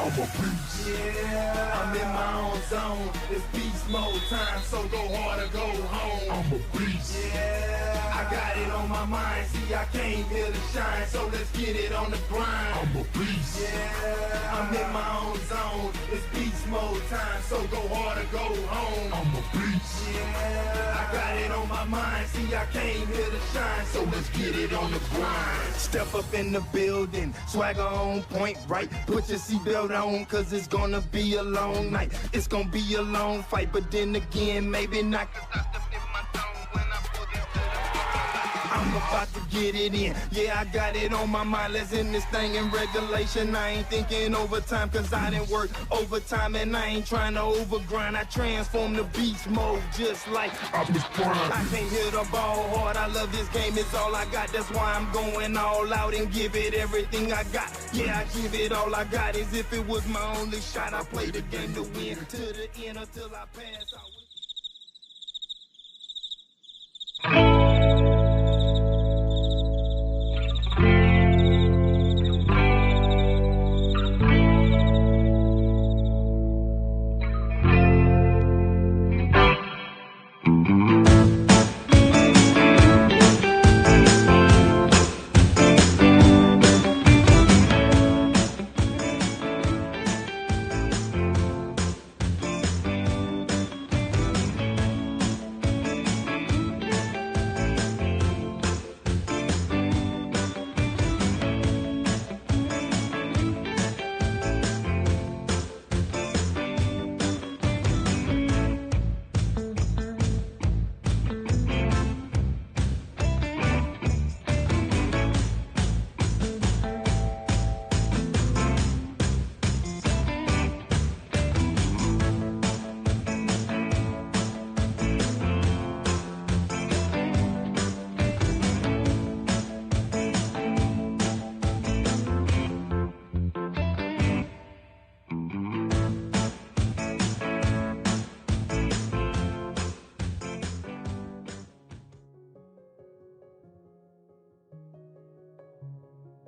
I'm a beast. Yeah, I'm in my own zone. It's beast mode time, so go hard or go home. I'm a beast. Yeah, I got it on my mind. See, I came here to shine, so let's get it on the grind. I'm a beast. Yeah, I'm in my own zone. It's beast mode time, so go hard or go home. I'm a beast. Yeah, I got it on my mind. See, I came here to shine, so let's get it on the grind. Step up in the building, swagger on point, right? Put your seatbelt on, cause it's gonna be a long night. It's gonna be a long fight, but then again, maybe not, cause I stepped in my zone when I pulled into the I'm about to get it in. Yeah, I got it on my mind. Let's end this thing in regulation. I ain't thinking overtime, cause I didn't work overtime, and I ain't trying to overgrind. I transform the beast mode just like I was prime. I can't hit the ball hard. I love this game, it's all I got. That's why I'm going all out and give it everything I got. Yeah, I give it all I got. As if it was my only shot. I play the game to win to the end until I pass out.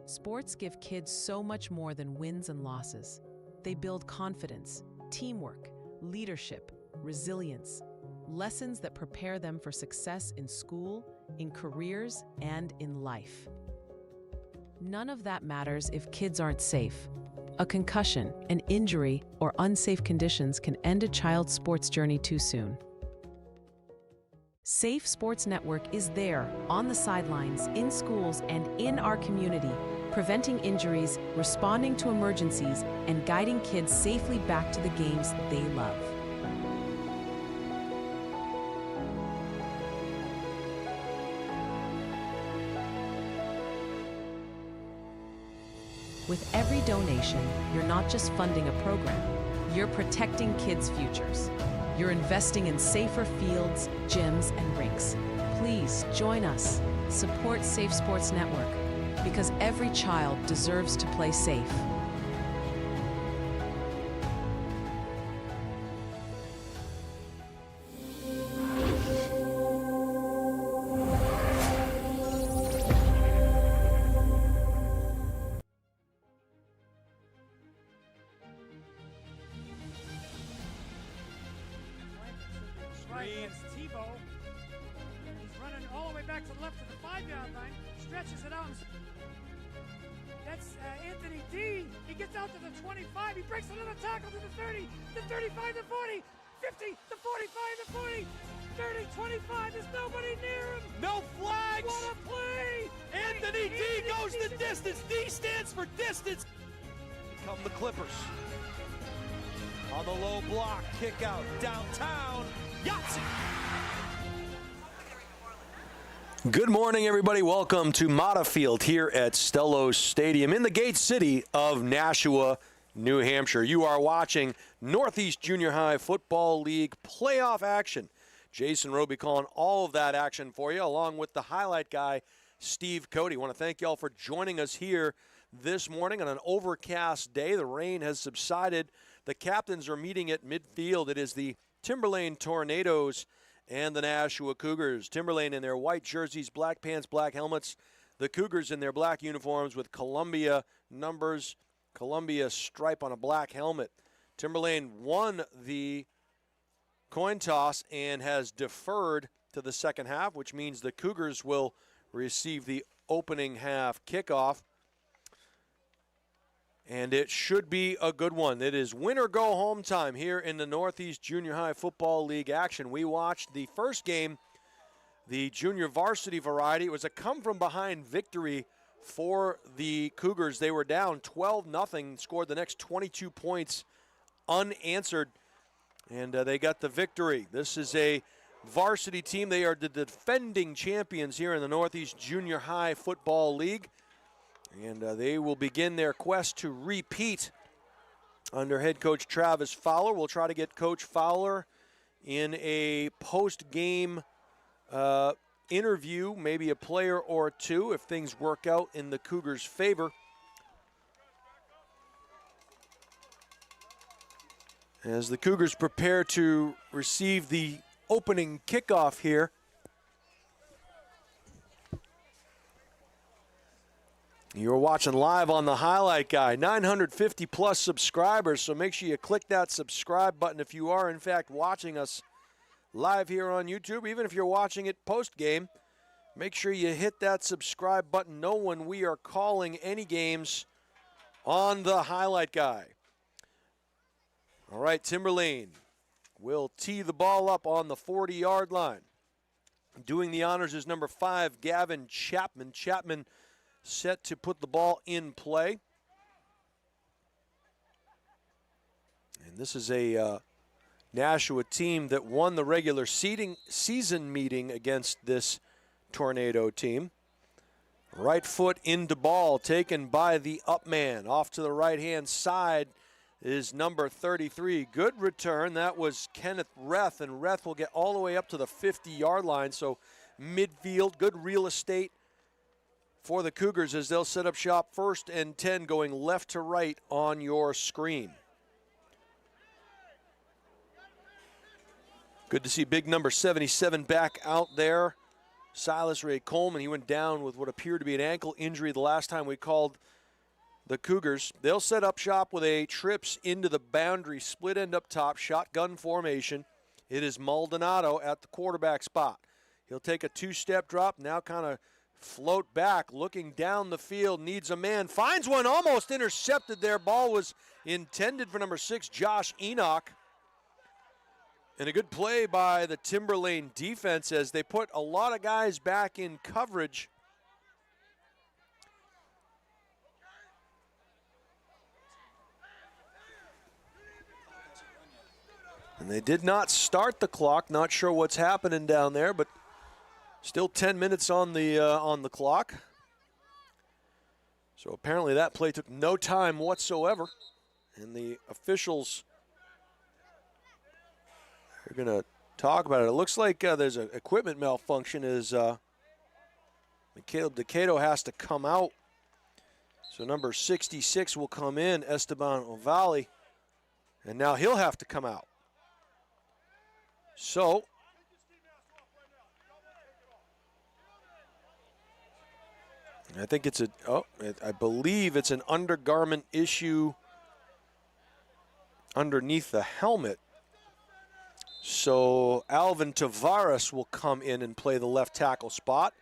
Sports give kids so much more than wins and losses. They build confidence, teamwork, leadership, resilience, lessons that prepare them for success in school, in careers, and in life. None of that matters if kids aren't safe. A concussion, an injury, or unsafe conditions can end a child's sports journey too soon. Safe Sports Network is there, on the sidelines, in schools, and in our community, preventing injuries, responding to emergencies, and guiding kids safely back to the games they love. With every donation, you're not just funding a program, you're protecting kids' futures. You're investing in safer fields, gyms, and rinks. Please join us. Support Safe Sports Network, because every child deserves to play safe. He's running all the way back to the left to the 5-yard line, stretches it out. That's Anthony D. He gets out to the 25. He breaks another tackle to the 30, the 35, the 40, 50, the 45, the 40, 30, 25. There's nobody near him. No flags. What a play. Anthony D goes the distance. D stands for distance. Here come the Clippers. On the low block, kick out downtown. Yahtzee. Good morning, everybody. Welcome to Mata Field here at Stellos Stadium in the Gate City of Nashua, New Hampshire. You are watching Northeast Junior High Football League playoff action. Jason Roby calling all of that action for you, along with the highlight guy, Steve Cody. I want to thank you all for joining us here this morning on an overcast day. The rain has subsided. The captains are meeting at midfield. It is the Timberlane Tornadoes and the Nashua Cougars. Timberlane in their white jerseys, black pants, black helmets. The Cougars in their black uniforms with Columbia numbers Columbia stripe on a black helmet. Timberlane won the coin toss and has deferred to the second half, which means the Cougars will receive the opening half kickoff. And it should be a good one. It is win or go home time here in the Northeast Junior High Football League action. We watched the first game, the junior varsity variety. It was a come-from-behind victory for the Cougars. They were down 12-0, scored the next 22 points unanswered, and they got the victory. This is a varsity team. They are the defending champions here in the Northeast Junior High Football League, and they will begin their quest to repeat under head coach Travis Fowler. We'll try to get Coach Fowler in a post-game interview, maybe a player or two if things work out in the Cougars' favor. As the Cougars prepare to receive the opening kickoff here. You're watching live on the Highlight Guy. 950 plus subscribers, so make sure you click that subscribe button if you are in fact watching us live here on YouTube. Even if you're watching it post-game, make sure you hit that subscribe button. Know when we are calling any games on the Highlight Guy. All right, Timberlane will tee the ball up on the 40-yard line. Doing the honors is number 5, Gavin Chapman. Chapman set to put the ball in play. And this is a Nashua team that won the regular season meeting against this Tornado team. Right foot into ball, taken by the up man. Off to the right-hand side is number 33. Good return. That was Kenneth Reth, and Reth will get all the way up to the 50-yard line. So midfield, good real estate for the Cougars as they'll set up shop 1st and 10 going left to right on your screen. Good to see big number 77 back out there. Silas Ray Coleman, he went down with what appeared to be an ankle injury the last time we called the Cougars. They'll set up shop with a trips into the boundary, split end up top, shotgun formation. It is Maldonado at the quarterback spot. He'll take a 2-step drop, now kind of float back, looking down the field, needs a man, finds one, almost intercepted there. Ball was intended for number 6, Josh Enoch. And a good play by the Timberlane defense as they put a lot of guys back in coverage. And they did not start the clock. Not sure what's happening down there, but still 10 minutes on the clock. So apparently that play took no time whatsoever. And the officials are going to talk about it. It looks like there's an equipment malfunction as Decato has to come out. So number 66 will come in, Esteban Ovalle. And now he'll have to come out. So I think it's I believe it's an undergarment issue underneath the helmet. So Alvin Tavares will come in and play the left tackle spot.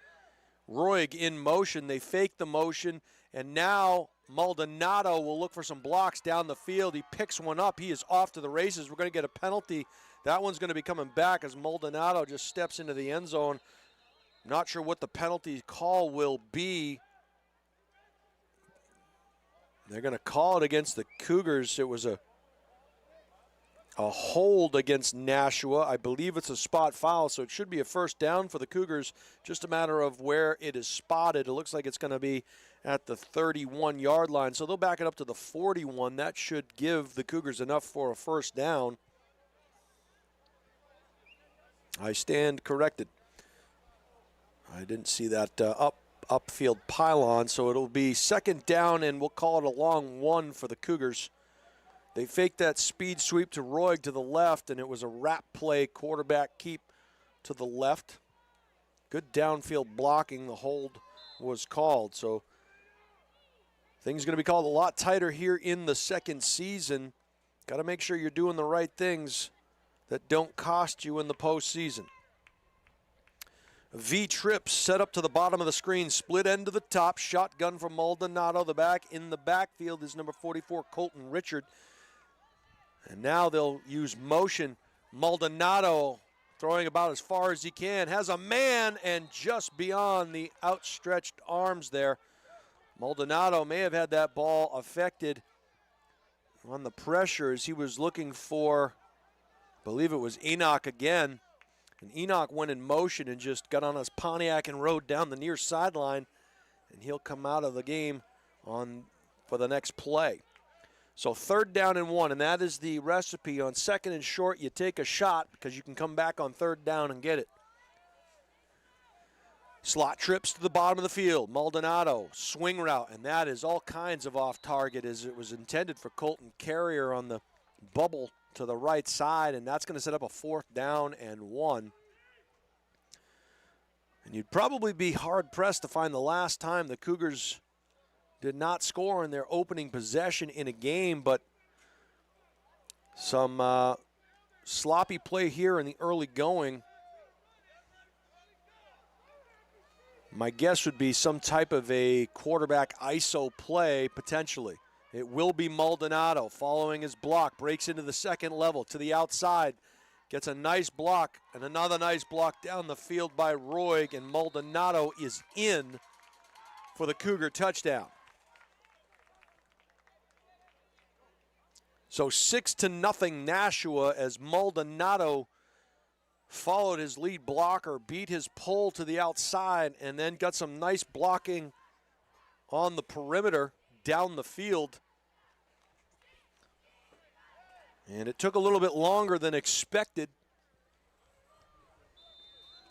Roig in motion. They fake the motion, and now Maldonado will look for some blocks down the field. He picks one up. He is off to the races. We're going to get a penalty. That one's going to be coming back as Maldonado just steps into the end zone. Not sure what the penalty call will be. They're going to call it against the Cougars. It was a hold against Nashua. I believe it's a spot foul, so it should be a first down for the Cougars. Just a matter of where it is spotted. It looks like it's going to be at the 31-yard line. So they'll back it up to the 41. That should give the Cougars enough for a first down. I stand corrected. I didn't see that upfield pylon, so it'll be second down, and we'll call it a long one for the Cougars. They faked that speed sweep to Roig to the left, and it was a wrap play, quarterback keep to the left. Good downfield blocking. The hold was called. So Things are going to be called a lot tighter here in the second season. Got to make sure you're doing the right things that don't cost you in the postseason. V trips set up to the bottom of the screen, split end to the top, shotgun from Maldonado. The back in the backfield is number 44, Colton Richard. And now they'll use motion. Maldonado throwing about as far as he can, has a man and just beyond the outstretched arms there. Maldonado may have had that ball affected on the pressure as he was looking for, I believe it was Enoch again. And Enoch went in motion and just got on his Pontiac and rode down the near sideline, and he'll come out of the game for the next play. So 3rd down and 1, and that is the recipe. On 2nd and short, you take a shot because you can come back on 3rd down and get it. Slot trips to the bottom of the field. Maldonado, swing route, and that is all kinds of off target as it was intended for Colton Carrier on the bubble to the right side, and that's going to set up a 4th down and 1. And you'd probably be hard-pressed to find the last time the Cougars did not score in their opening possession in a game, but some sloppy play here in the early going. My guess would be some type of a quarterback ISO play, potentially. It will be Maldonado following his block, breaks into the 2nd level to the outside, gets a nice block and another nice block down the field by Roig, and Maldonado is in for the Cougar touchdown. So 6-0 Nashua as Maldonado followed his lead blocker, beat his pull to the outside, and then got some nice blocking on the perimeter down the field. And it took a little bit longer than expected,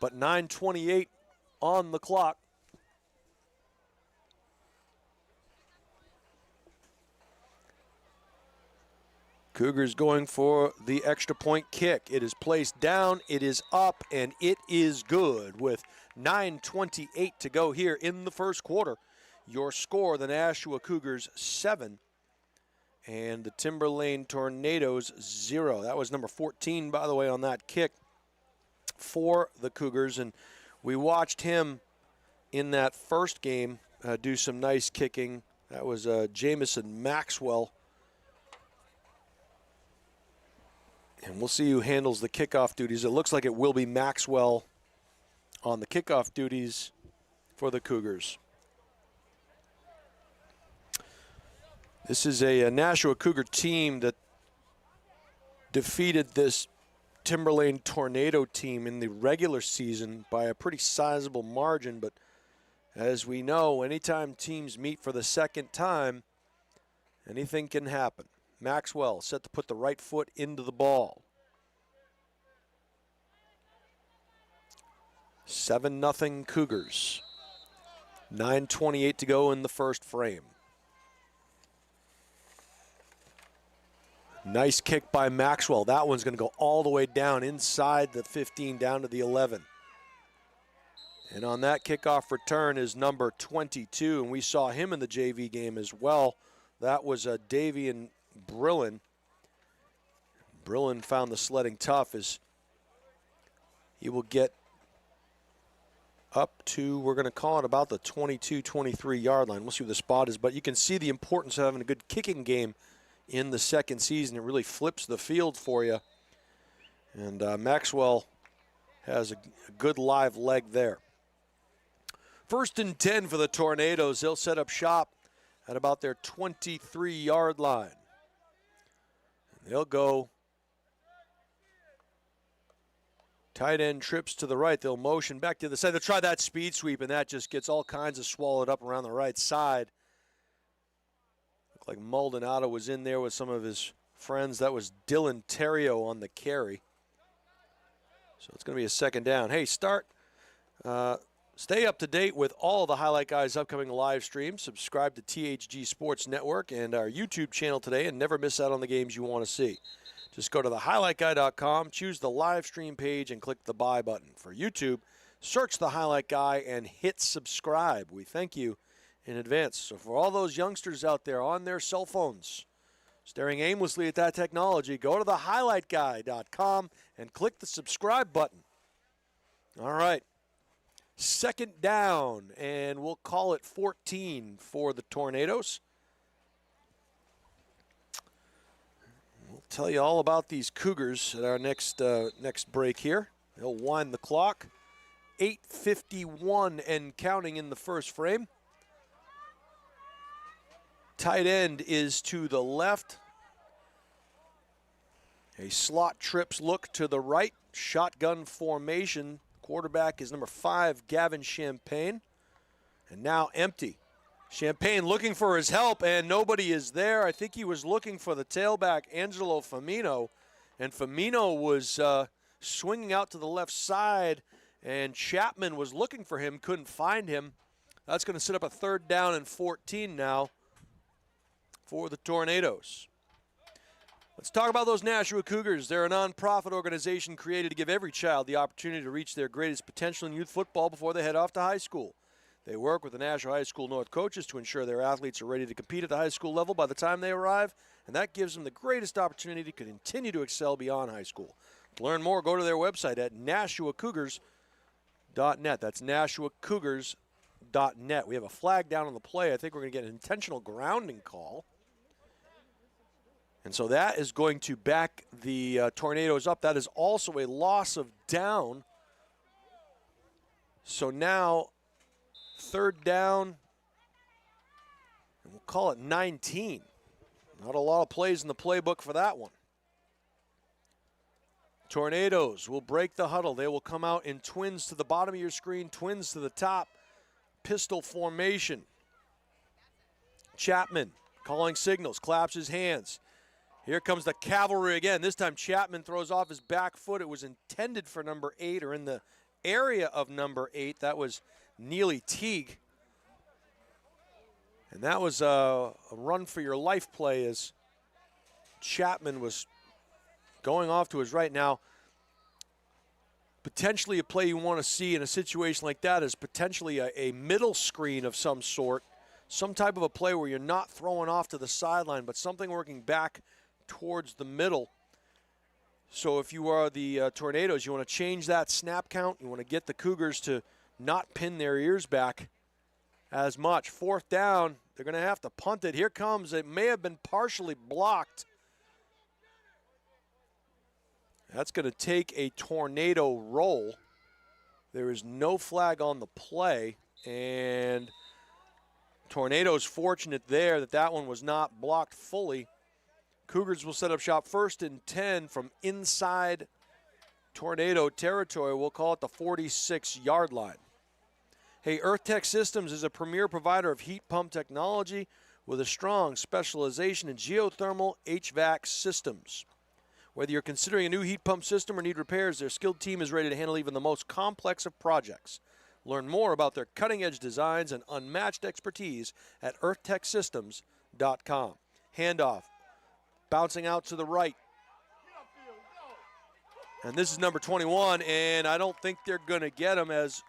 but 9:28 on the clock. Cougars going for the extra point kick. It is placed down, it is up, and it is good with 9:28 to go here in the first quarter. Your score, the Nashua Cougars 7 and the Timberlane Tornadoes 0. That was number 14, by the way, on that kick for the Cougars. And we watched him in that first game do some nice kicking. That was Jamison Maxwell. And we'll see who handles the kickoff duties. It looks like it will be Maxwell on the kickoff duties for the Cougars. This is a Nashua Cougar team that defeated this Timberlane Tornado team in the regular season by a pretty sizable margin. But as we know, anytime teams meet for the second time, anything can happen. Maxwell set to put the right foot into the ball. 7-0 Cougars. 9:28 to go in the first frame. Nice kick by Maxwell. That one's going to go all the way down inside the 15, down to the 11. And on that kickoff return is number 22, and we saw him in the JV game as well. That was Davian Brillin. Brillin found the sledding tough as he will get up to, we're going to call it about the 22, 23 yard line. We'll see what the spot is, but you can see the importance of having a good kicking game in the second season. It really flips the field for you. And Maxwell has a good live leg there. 1st and 10 for the Tornadoes. They'll set up shop at about their 23 yard line. They'll go tight end trips to the right. They'll motion back to the side. They'll try that speed sweep, and that just gets all kinds of swallowed up around the right side. Looked like Maldonado was in there with some of his friends. That was Dylan Terrio on the carry. So it's going to be a 2nd down. Hey, stay up to date with all the Highlight Guys upcoming live streams. Subscribe to THG Sports Network and our YouTube channel today and never miss out on the games you want to see. Just go to thehighlightguy.com, choose the live stream page, and click the buy button. For YouTube, search The Highlight Guy and hit subscribe. We thank you in advance. So for all those youngsters out there on their cell phones, staring aimlessly at that technology, go to thehighlightguy.com and click the subscribe button. All right. Second down, and we'll call it 14 for the Tornadoes. We'll tell you all about these Cougars at our next break here. They'll wind the clock. 8:51 and counting in the first frame. Tight end is to the left. A slot trips look to the right. Shotgun formation. Quarterback is number 5, Gavin Champagne. And now empty. Champagne looking for his help, and nobody is there. I think he was looking for the tailback, Angelo Famino. And Famino was swinging out to the left side, and Chapman was looking for him, couldn't find him. That's going to set up a third down and 14 now for the Tornadoes. Let's talk about those Nashua Cougars. They're a nonprofit organization created to give every child the opportunity to reach their greatest potential in youth football before they head off to high school. They work with the Nashua High School North coaches to ensure their athletes are ready to compete at the high school level by the time they arrive, and that gives them the greatest opportunity to continue to excel beyond high school. To learn more, go to their website at NashuaCougars.net. That's NashuaCougars.net. We have a flag down on the play. I think we're going to get an intentional grounding call. And so that is going to back the Tornadoes up. That is also a loss of down. So now, third down, and we'll call it 19. Not a lot of plays in the playbook for that one. Tornadoes will break the huddle. They will come out in twins to the bottom of your screen, twins to the top, pistol formation. Chapman calling signals, claps his hands. Here comes the cavalry again. This time Chapman throws off his back foot. It was intended for number 8, or in the area of number 8. That was Neely Teague. And that was a run for your life play as Chapman was going off to his right. Now, potentially a play you want to see in a situation like that is potentially a middle screen of some sort, some type of a play where you're not throwing off to the sideline, but something working back towards the middle. So if you are the Tornadoes, you want to change that snap count. You want to get the Cougars to not pin their ears back as much. Fourth down, they're going to have to punt it. Here comes, it may have been partially blocked. That's going to take a Tornado roll. There is no flag on the play, and Tornadoes fortunate there that one was not blocked fully. Cougars will set up shop first and 10 from inside Tornado territory. We'll call it the 46-yard line. Hey, EarthTech Systems is a premier provider of heat pump technology with a strong specialization in geothermal HVAC systems. Whether you're considering a new heat pump system or need repairs, their skilled team is ready to handle even the most complex of projects. Learn more about their cutting-edge designs and unmatched expertise at earthtechsystems.com. Handoff. Bouncing out to the right. And this is number 21, and I don't think they're going to get him, as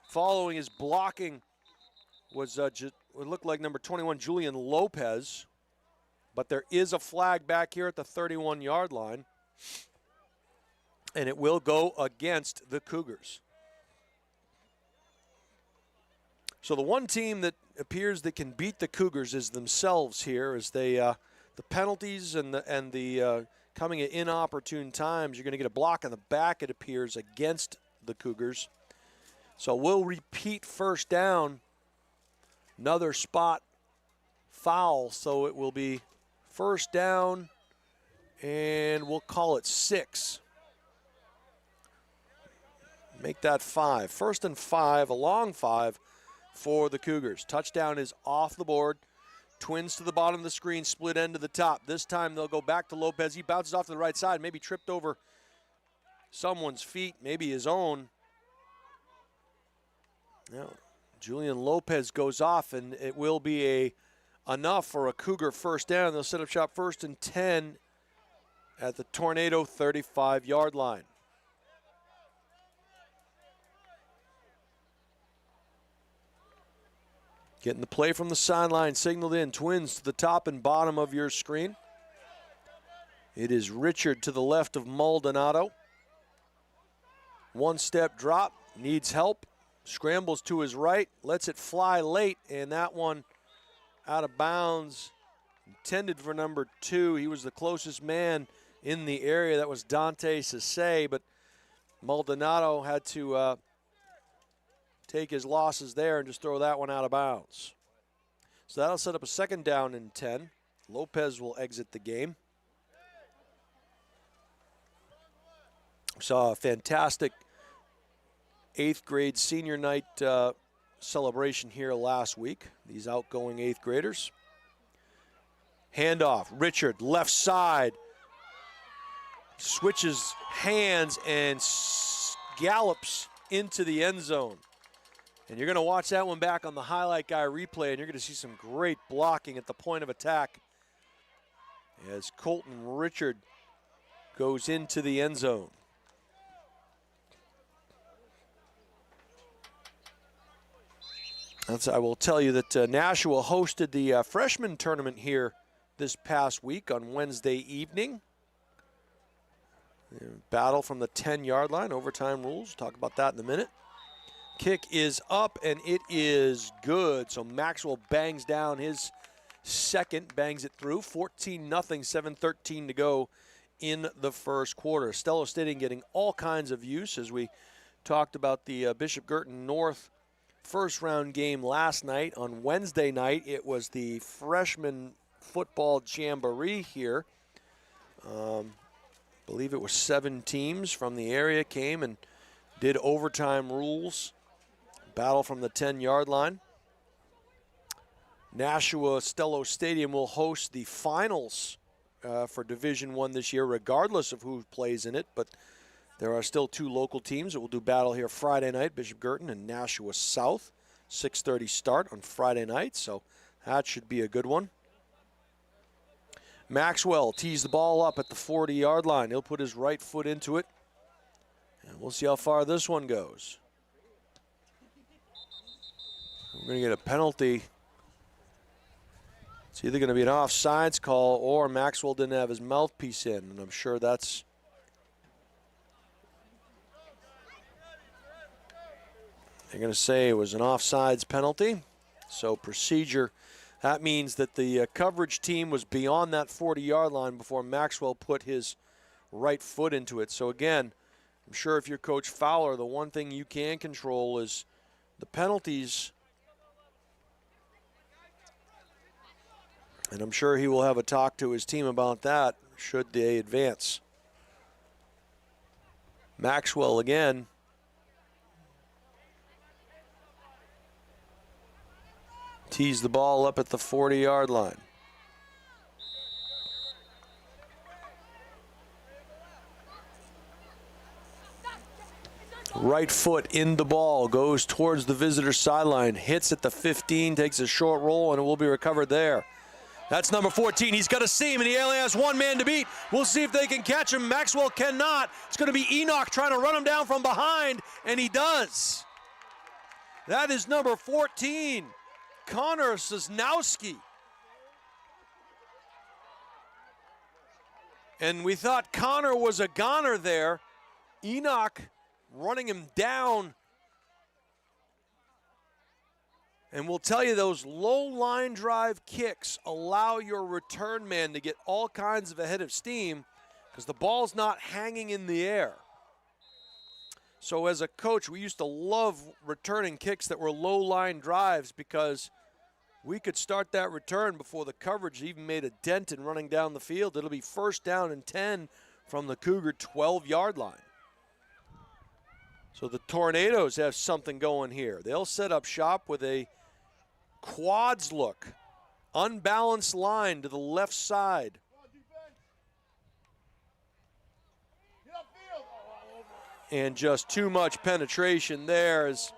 following his blocking was it looked like number 21, Julian Lopez. But there is a flag back here at the 31-yard line, and it will go against the Cougars. So the one team that appears that can beat the Cougars is themselves here, as they the penalties and the coming at inopportune times. You're going to get a block in the back, it appears, against the Cougars. So we'll repeat first down. Another spot foul, so it will be first down, and we'll call it 6. Make that 5. First and 5, a long 5 for the Cougars. Touchdown is off the board. Twins to the bottom of the screen, split end to the top. This time they'll go back to Lopez. He bounces off to the right side, maybe tripped over someone's feet, maybe his own. Now, Julian Lopez goes off, and it will be enough for a Cougar first down. They'll set up shop first and 10 at the Tornado 35-yard line. Getting the play from the sideline signaled in. Twins to the top and bottom of your screen. It is Richard to the left of Maldonado. One-step drop, needs help. Scrambles to his right, lets it fly late, and that one out of bounds. Intended for number 2. He was the closest man in the area. That was Dante Sase, but Maldonado had to take his losses there and just throw that one out of bounds. So that'll set up a 2nd down and 10. Lopez will exit the game. Saw a fantastic 8th grade senior night celebration here last week. These outgoing 8th graders. Handoff, Richard, left side. Switches hands and gallops into the end zone. And you're going to watch that one back on the highlight guy replay, and you're going to see some great blocking at the point of attack as Colton Richard goes into the end zone. I will tell you that Nashua hosted the freshman tournament here this past week on Wednesday evening. Battle from the 10-yard line, overtime rules. Talk about that in a minute. Kick is up, and it is good. So Maxwell bangs down his second, bangs it through. 14-0, 7:13 to go in the first quarter. Stello Stadium getting all kinds of use as we talked about the Bishop Girton North first-round game last night. On Wednesday night, it was the freshman football jamboree here. I believe it was 7 teams from the area came and did overtime rules. Battle from the 10-yard line. Nashua Stello Stadium will host the finals for Division I this year, regardless of who plays in it. But there are still 2 local teams that will do battle here Friday night, Bishop Girton and Nashua South. 6:30 start on Friday night, so that should be a good one. Maxwell tees the ball up at the 40-yard line. He'll put his right foot into it, and we'll see how far this one goes. We're going to get a penalty. It's either going to be an offsides call or Maxwell didn't have his mouthpiece in, and I'm sure that's they're going to say it was an offsides penalty. So procedure, that means that the coverage team was beyond that 40-yard line before Maxwell put his right foot into it. So again, I'm sure if you're Coach Fowler, the one thing you can control is the penalties. And I'm sure he will have a talk to his team about that should they advance. Maxwell again. Tees the ball up at the 40-yard line. Right foot in the ball, goes towards the visitor sideline, hits at the 15, takes a short roll, and it will be recovered there. That's number 14. He's got a seam, and he only has one man to beat. We'll see if they can catch him. Maxwell cannot. It's going to be Enoch trying to run him down from behind, and he does. That is number 14. Connor Sosnowski. And we thought Connor was a goner there. Enoch running him down. And we'll tell you, those low line drive kicks allow your return man to get all kinds of a head of steam because the ball's not hanging in the air. So as a coach, we used to love returning kicks that were low line drives because we could start that return before the coverage even made a dent in running down the field. It'll be 1st down and 10 from the Cougar 12-yard line. So the Tornadoes have something going here. They'll set up shop with a quads look, unbalanced line to the left side. And just too much penetration there as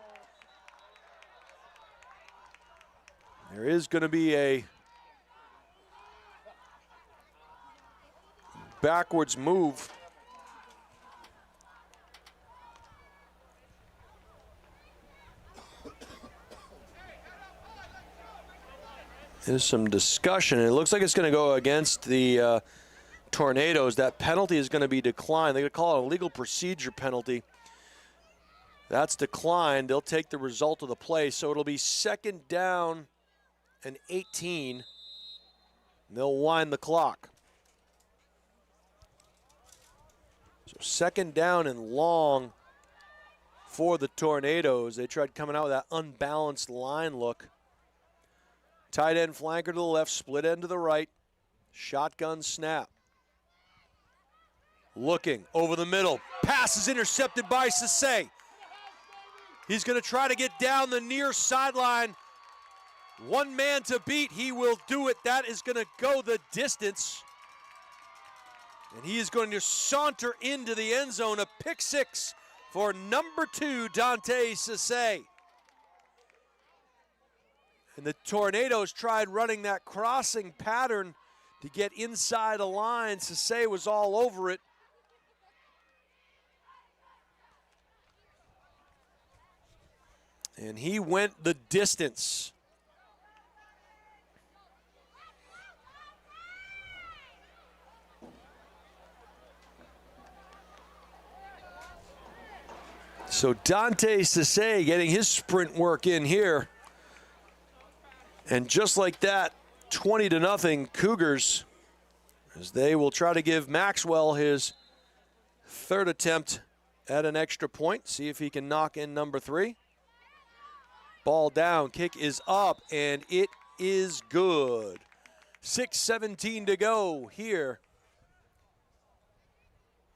there is going to be a backwards move. There's some discussion. It looks like it's going to go against the Tornadoes. That penalty is going to be declined. They're going to call it a legal procedure penalty. That's declined. They'll take the result of the play. So it'll be 2nd down and 18. They'll wind the clock. So 2nd down and long for the Tornadoes. They tried coming out with that unbalanced line look. Tight end flanker to the left, split end to the right. Shotgun snap. Looking over the middle. Pass is intercepted by Sase. He's going to try to get down the near sideline. One man to beat. He will do it. That is going to go the distance. And he is going to saunter into the end zone. A pick 6 for number 2, Dante Sase. And the Tornadoes tried running that crossing pattern to get inside a line. Sase was all over it. And he went the distance. So Dante Sase getting his sprint work in here. And just like that, 20-0 Cougars, as they will try to give Maxwell his 3rd attempt at an extra point. See if he can knock in number 3. Ball down, kick is up, and it is good. 6:17 to go here.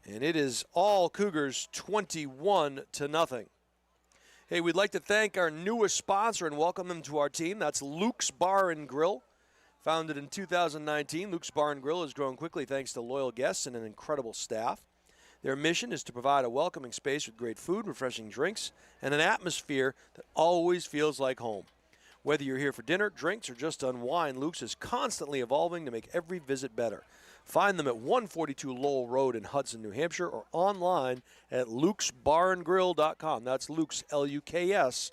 And it is all Cougars 21-0. Hey, we'd like to thank our newest sponsor and welcome them to our team. That's Luke's Bar and Grill. Founded in 2019, Luke's Bar and Grill has grown quickly thanks to loyal guests and an incredible staff. Their mission is to provide a welcoming space with great food, refreshing drinks, and an atmosphere that always feels like home. Whether you're here for dinner, drinks, or just to unwind, Luke's is constantly evolving to make every visit better. Find them at 142 Lowell Road in Hudson, New Hampshire, or online at lukesbarandgrill.com. That's Luke's, L-U-K-S,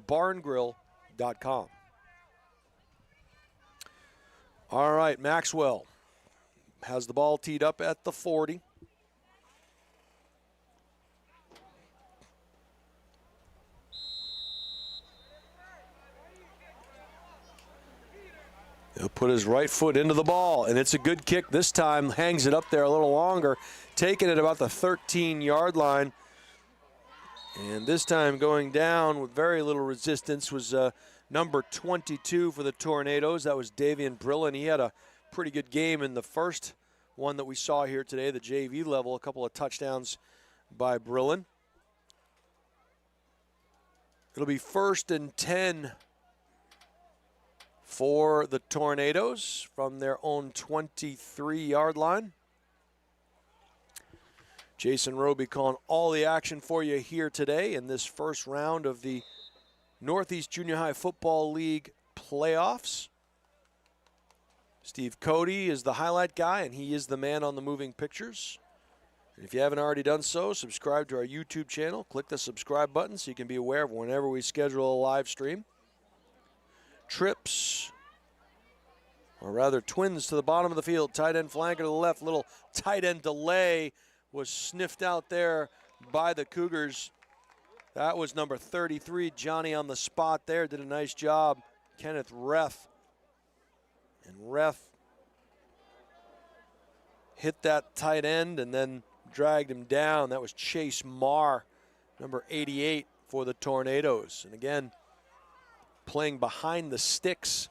barandgrill.com. All right, Maxwell has the ball teed up at the 40. He'll put his right foot into the ball, and it's a good kick this time. Hangs it up there a little longer, taking it about the 13-yard line. And this time going down with very little resistance was number 22 for the Tornadoes. That was Davian Brillin. He had a pretty good game in the first one that we saw here today, the JV level. A couple of touchdowns by Brillin. It'll be 1st and 10 for the Tornadoes from their own 23-yard line. Jason Roby calling all the action for you here today in this first round of the Northeast Junior High Football League playoffs. Steve Cody is the highlight guy, and he is the man on the moving pictures. And if you haven't already done so, subscribe to our YouTube channel. Click the subscribe button so you can be aware of whenever we schedule a live stream. Trips, or rather twins to the bottom of the field. Tight end flanker to the left. Little tight end delay was sniffed out there by the Cougars. That was number 33, Johnny on the spot there. Did a nice job. Kenneth Reth. And Reth hit that tight end and then dragged him down. That was Chase Marr, number 88 for the Tornadoes. And again, playing behind the sticks.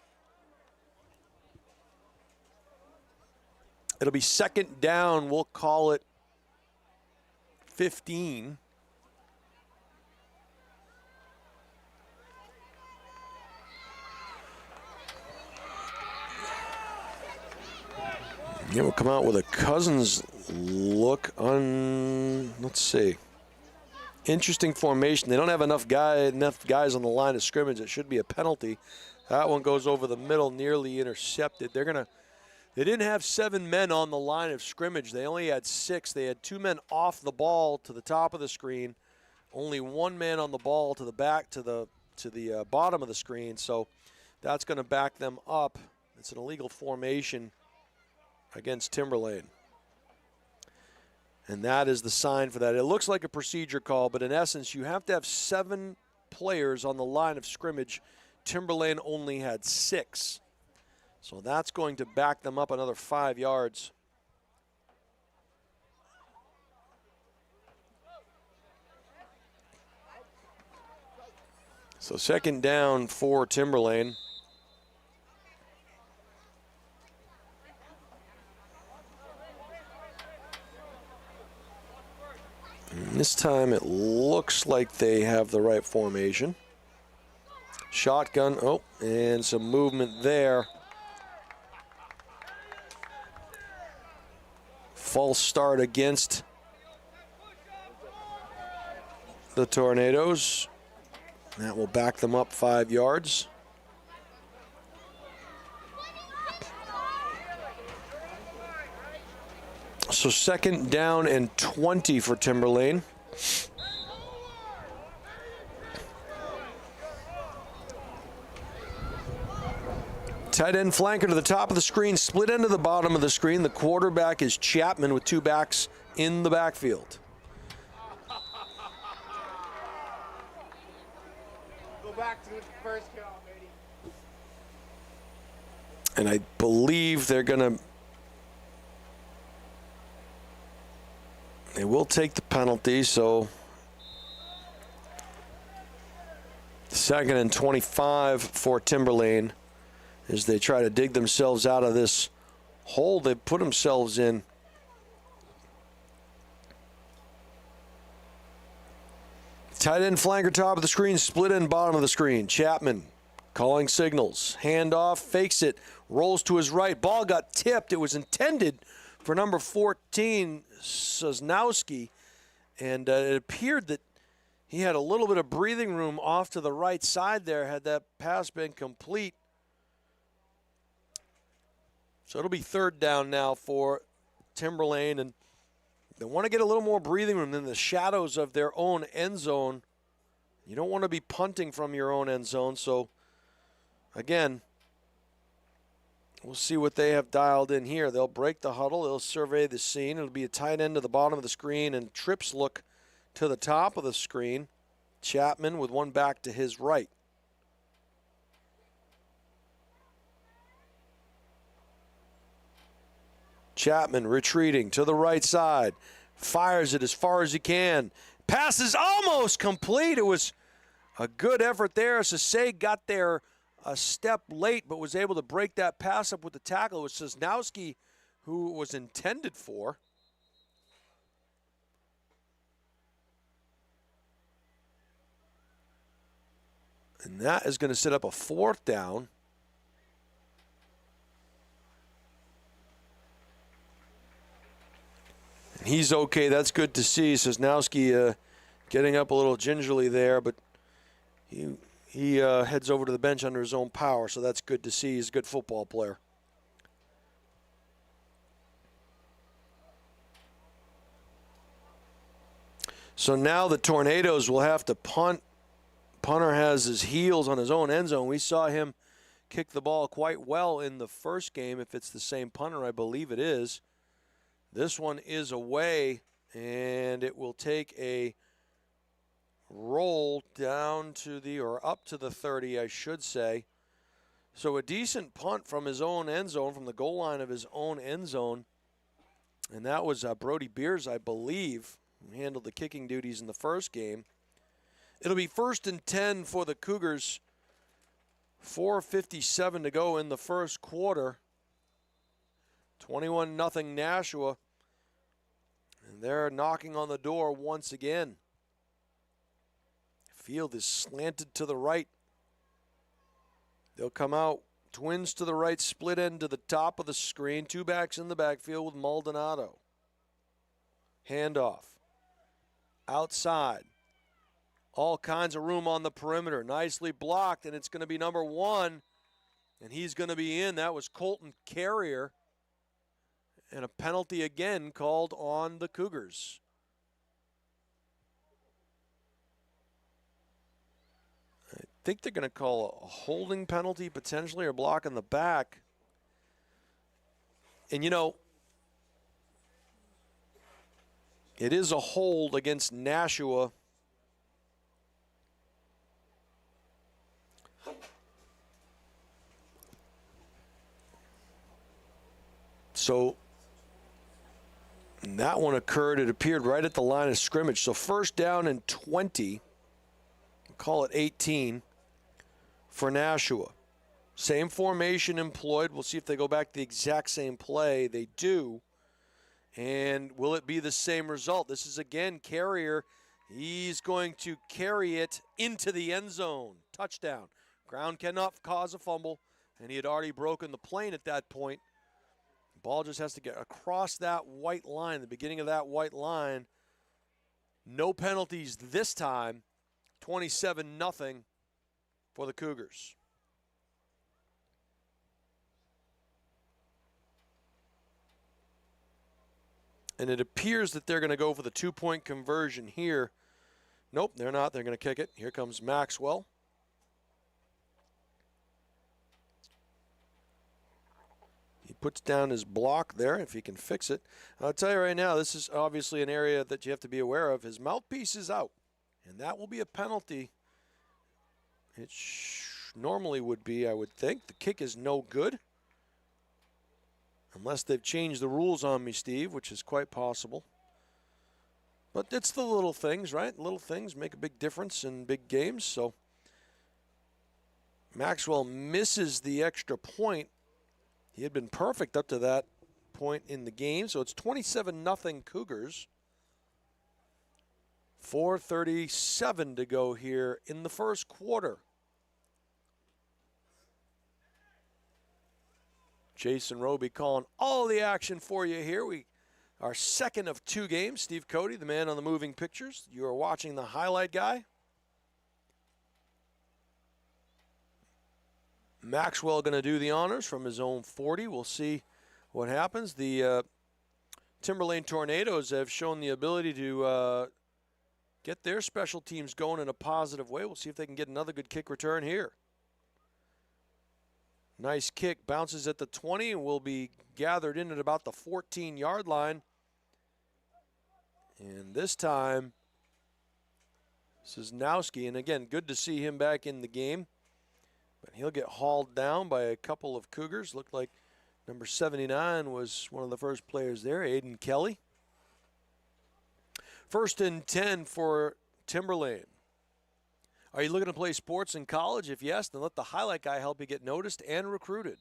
It'll be 2nd down. We'll call it 15. Yeah, we'll come out with a Cousins look on, let's see. Interesting formation. They don't have enough guys on the line of scrimmage. It should be a penalty. That one goes over the middle, nearly intercepted. They didn't have 7 men on the line of scrimmage. They only had 6. They had 2 men off the ball to the top of the screen. Only 1 man on the ball to the back to the bottom of the screen. So that's going to back them up. It's an illegal formation against Timberlane. And that is the sign for that. It looks like a procedure call, but in essence, you have to have 7 players on the line of scrimmage. Timberlane only had 6. So that's going to back them up another 5 yards. So second down for Timberlane. And this time it looks like they have the right formation. Shotgun, oh, and some movement there. False start against the Tornadoes. That will back them up 5 yards. So second down and 20 for Timberlane. Tight end flanker to the top of the screen, split end to the bottom of the screen. The quarterback is Chapman with 2 backs in the backfield. Go back to the first count, baby. And I believe they will take the penalty, so second and 25 for Timberlane as they try to dig themselves out of this hole they've put themselves in. Tight end flanker top of the screen, split end bottom of the screen. Chapman calling signals. Handoff, fakes it, rolls to his right. Ball got tipped. It was intended for number 14, Sosnowski, and it appeared that he had a little bit of breathing room off to the right side there had that pass been complete. So it'll be third down now for Timberlane, and they want to get a little more breathing room in the shadows of their own end zone. You don't want to be punting from your own end zone, so again, we'll see what they have dialed in here. They'll break the huddle. They'll survey the scene. It'll be a tight end to the bottom of the screen and trips look to the top of the screen. Chapman with 1 back to his right. Chapman retreating to the right side. Fires it as far as he can. Pass is almost complete. It was a good effort there. Sase got there a step late, but was able to break that pass up with the tackle. It was Sosnowski who it was intended for. And that is going to set up a 4th down. And he's okay. That's good to see. Sosnowski getting up a little gingerly there, but he heads over to the bench under his own power, so that's good to see. He's a good football player. So now the Tornadoes will have to punt. Punter has his heels on his own end zone. We saw him kick the ball quite well in the first game. If it's the same punter, I believe it is. This one is away, and it will take a roll down to the, or up to the 30, I should say. So a decent punt from his own end zone, from the goal line of his own end zone. And that was Brody Beers, I believe, who handled the kicking duties in the first game. It'll be 1st and 10 for the Cougars. 4:57 to go in the first quarter. 21-0 Nashua. And they're knocking on the door once again. Field is slanted to the right. They'll come out. Twins to the right, split end to the top of the screen. 2 backs in the backfield with Maldonado. Handoff. Outside. All kinds of room on the perimeter. Nicely blocked, and it's going to be number 1. And he's going to be in. That was Colton Carrier. And a penalty again called on the Cougars. think they're going to call a holding penalty potentially or block in the back. And, you know, it is a hold against Nashua. So that one occurred. It appeared right at the line of scrimmage. So first down and 20. Call it 18 for Nashua. Same formation employed. We'll see if they go back to the exact same play. They do. And will it be the same result? This is, again, Carrier. He's going to carry it into the end zone. Touchdown. Ground cannot cause a fumble, and he had already broken the plane at that point. Ball just has to get across that white line, the beginning of that white line. No penalties this time. 27-0 for the Cougars. And it appears that they're going to go for the two-point conversion here. Nope, they're not. They're going to kick it. Here comes Maxwell. He puts down his block there, if he can fix it. I'll tell you right now, this is obviously an area that you have to be aware of. His mouthpiece is out, and that will be a penalty. It normally would be, I would think. The kick is no good. Unless they've changed the rules on me, Steve, which is quite possible. But it's the little things, right? Little things make a big difference in big games. So Maxwell misses the extra point. He had been perfect up to that point in the game. So it's 27-0 Cougars. 4:37 to go here in the first quarter. Jason Roby calling all the action for you here. We are second of two games. Steve Cody, the man on the moving pictures. You are watching the highlight guy. Maxwell going to do the honors from his own 40. We'll see what happens. The Timberlane Tornadoes have shown the ability to get their special teams going in a positive way. We'll see if they can get another good kick return here. Nice kick, bounces at the 20 and will be gathered in at about the 14-yard line. And this time, Cisnowski, and again, good to see him back in the game. But he'll get hauled down by a couple of Cougars. Looked like number 79 was one of the first players there, Aiden Kelly. First and 10 for Timberlane. Are you looking to play sports in college? If yes, then let the highlight guy help you get noticed and recruited.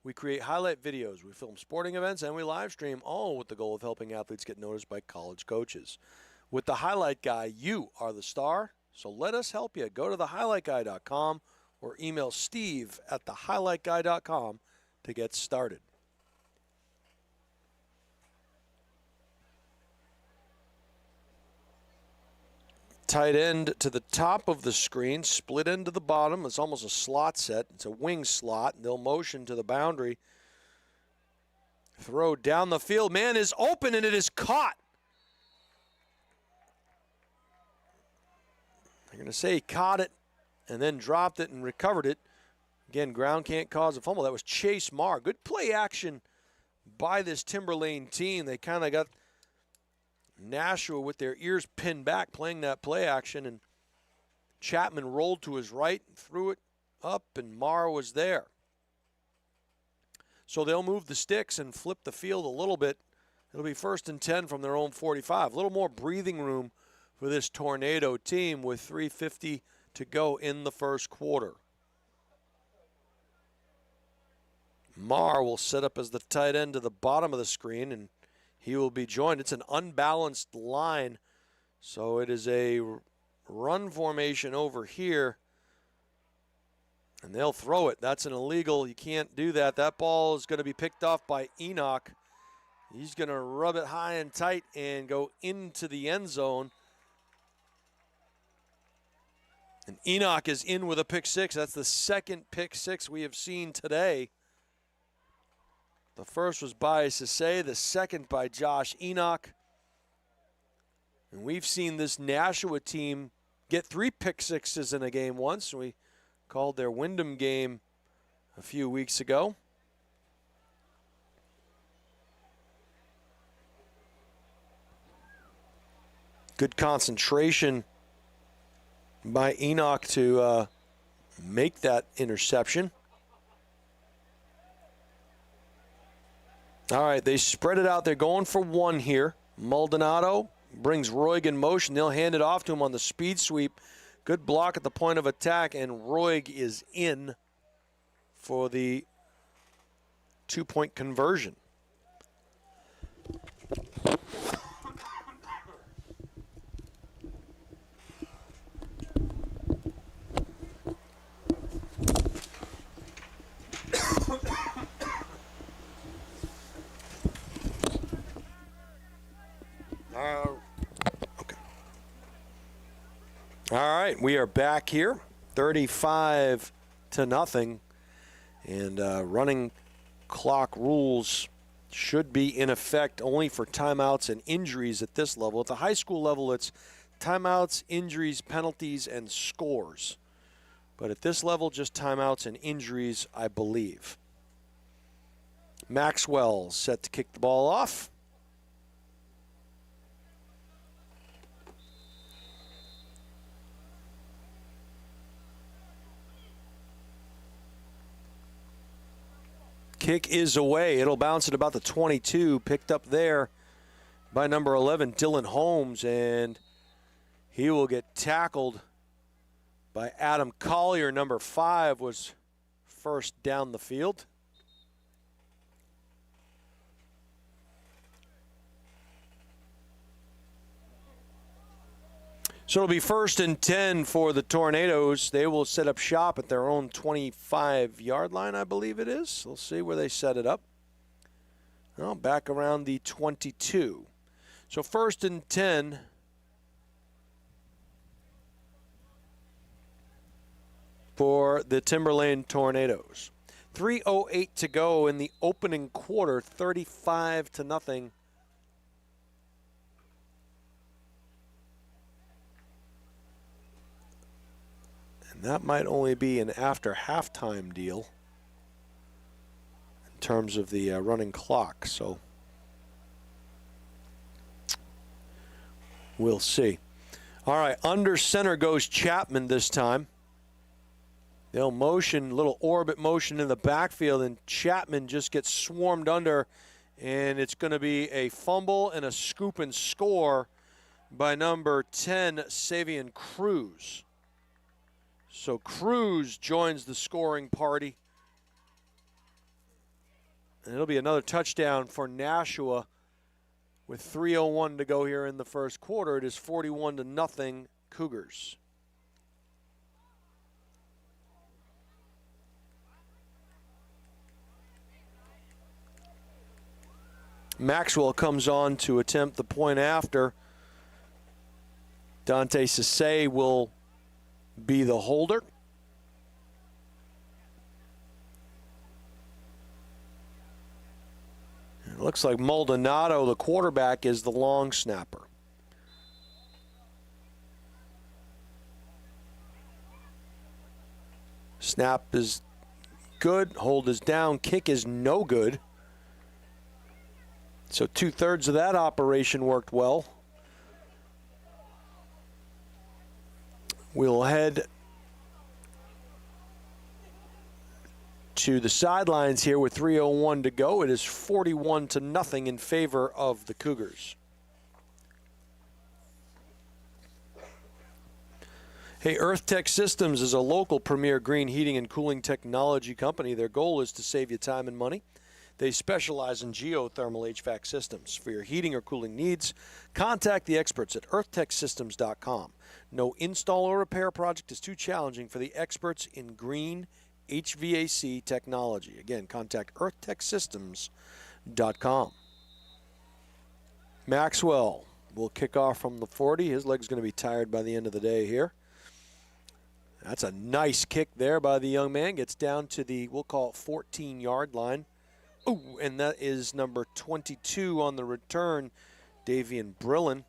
We create highlight videos, we film sporting events, and we live stream, all with the goal of helping athletes get noticed by college coaches. With the highlight guy, you are the star, so let us help you. Go to thehighlightguy.com or email steve@thehighlightguy.com to get started. Tight end to the top of the screen, split end to the bottom. It's almost a slot set. It's a wing slot. They'll motion to the boundary. Throw down the field. Man is open, and it is caught. They're going to say he caught it and then dropped it and recovered it. Again, ground can't cause a fumble. That was Chase Marr. Good play action by this Timberlane team. They kind of got Nashua with their ears pinned back playing that play action, and Chapman rolled to his right and threw it up, and Marr was there. So they'll move the sticks and flip the field a little bit. It'll be 1st and 10 from their own 45. A little more breathing room for this Tornado team with 3:50 to go in the first quarter. Marr will set up as the tight end to the bottom of the screen, and he will be joined. It's an unbalanced line, so it is a run formation over here, and they'll throw it. That's an illegal. You can't do that. That ball is going to be picked off by Enoch. He's going to rub it high and tight and go into the end zone. And Enoch is in with a pick six. That's the second pick six we have seen today. The first was by Sase, the second by Josh Enoch. And we've seen this Nashua team get 3 pick sixes in a game once. We called their Wyndham game a few weeks ago. Good concentration by Enoch to make that interception. All right, they spread it out. They're going for one here. Maldonado brings Roig in motion. They'll hand it off to him on the speed sweep. Good block at the point of attack, and Roig is in for the 2-point conversion. All right, we are back here, 35-0, and running clock rules should be in effect only for timeouts and injuries at this level. At the high school level, it's timeouts, injuries, penalties, and scores. But at this level, just timeouts and injuries, I believe. Maxwell set to kick the ball off. Kick is away. It'll bounce at about the 22. Picked up there by number 11, Dylan Holmes, and he will get tackled by Adam Collier. Number 5 was first down the field. So it'll be 1st and 10 for the Tornadoes. They will set up shop at their own 25-yard line, I believe it is. We'll see where they set it up. Well, back around the 22. So 1st and 10 for the Timberlane Tornadoes. 3:08 to go in the opening quarter, 35-0. And that might only be an after halftime deal in terms of the running clock. So we'll see. All right, under center goes Chapman this time. They'll motion, little orbit motion in the backfield, and Chapman just gets swarmed under, and it's going to be a fumble and a scoop and score by number 10, Savion Cruz. So Cruz joins the scoring party. And it'll be another touchdown for Nashua with 3:01 to go here in the first quarter. It is 41-0 Cougars. Maxwell comes on to attempt the point after. Dante Sisse will be the holder. It looks like Maldonado, the quarterback, is the long snapper. Snap is good, hold is down, kick is no good. So 2/3 of that operation worked well. We'll head to the sidelines here with 3:01 to go. It is 41-0 in favor of the Cougars. Hey, EarthTech Systems is a local premier green heating and cooling technology company. Their goal is to save you time and money. They specialize in geothermal HVAC systems. For your heating or cooling needs, contact the experts at earthtechsystems.com. No install or repair project is too challenging for the experts in green HVAC technology. Again, contact earthtechsystems.com. Maxwell will kick off from the 40. His leg's going to be tired by the end of the day here. That's a nice kick there by the young man. Gets down to the, we'll call it 14-yard line. Ooh, and that is number 22 on the return, Davian Brillen.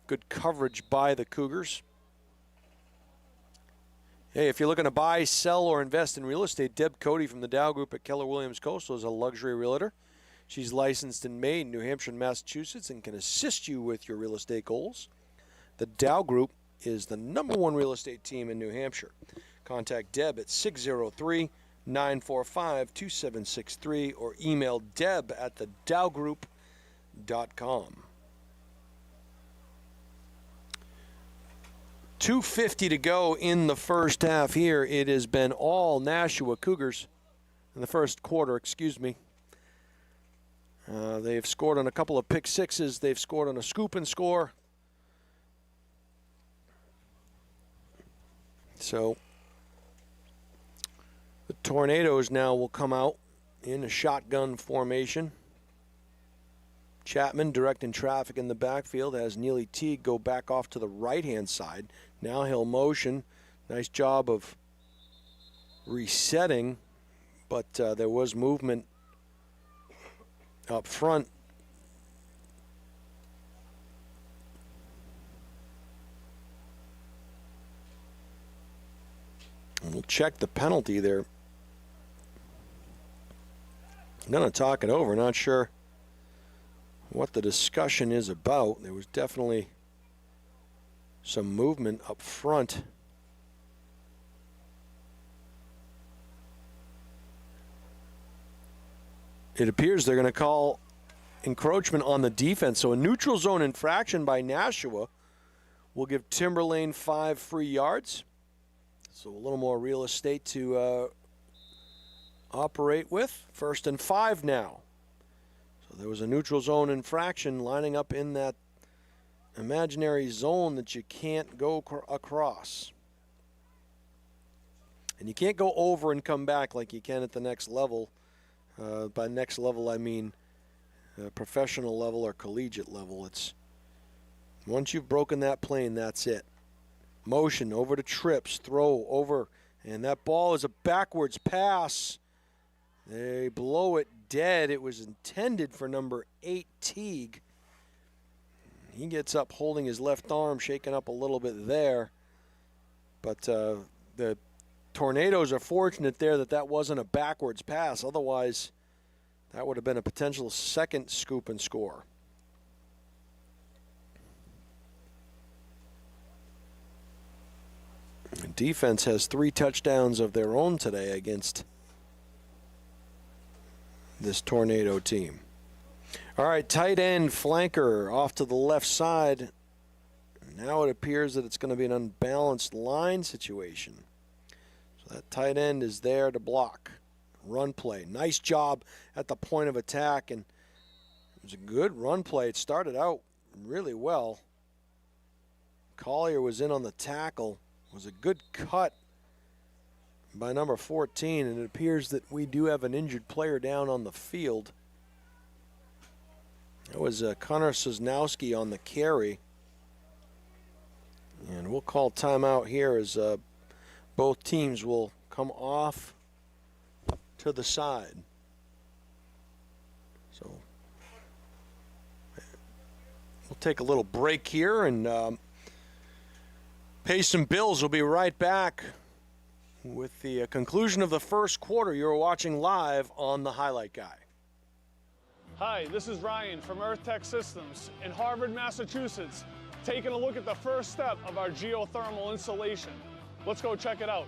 Good coverage by the Cougars. Hey, if you're looking to buy, sell, or invest in real estate, Deb Cody from the Dow Group at Keller Williams Coastal is a luxury realtor. She's licensed in Maine, New Hampshire, and Massachusetts and can assist you with your real estate goals. The Dow Group is the #1 real estate team in New Hampshire. Contact Deb at 603-945-2763 or email Deb at thedowgroup.com. 2:50 to go in the first half here. It has been all Nashua Cougars in the first quarter, excuse me. They've scored on a couple of pick sixes. They've scored on a scoop and score. So the Tornadoes now will come out in a shotgun formation. Chapman directing traffic in the backfield as Neely Teague go back off to the right-hand side. Now he'll motion. Nice job of resetting, but there was movement up front. And we'll check the penalty there. I'm going to talk it over. Not sure what the discussion is about. There was definitely some movement up front. It appears they're going to call encroachment on the defense. So a neutral zone infraction by Nashua will give Timberlane 5 free yards. So a little more real estate to operate with. 1st and 5 now. So there was a neutral zone infraction lining up in that imaginary zone that you can't go across. And you can't go over and come back like you can at the next level. By next level, I mean professional level or collegiate level. It's once you've broken that plane, that's it. Motion over to trips, throw over, and that ball is a backwards pass. They blow it dead. It was intended for number 8, Teague. He gets up holding his left arm, shaking up a little bit there. But the Tornadoes are fortunate there that wasn't a backwards pass. Otherwise, that would have been a potential second scoop and score. The defense has 3 touchdowns of their own today against this Tornado team. All right, tight end flanker off to the left side. Now it appears that it's going to be an unbalanced line situation. So that tight end is there to block. Run play. Nice job at the point of attack, and it was a good run play. It started out really well. Collier was in on the tackle. It was a good cut by number 14, and it appears that we do have an injured player down on the field. That was Connor Sosnowski on the carry. And we'll call timeout here as both teams will come off to the side. So we'll take a little break here and pay some bills. We'll be right back with the conclusion of the first quarter. You're watching live on the Highlight Guy. Hi, this is Ryan from Earth Tech Systems in Harvard, Massachusetts, taking a look at the first step of our geothermal installation. Let's go check it out.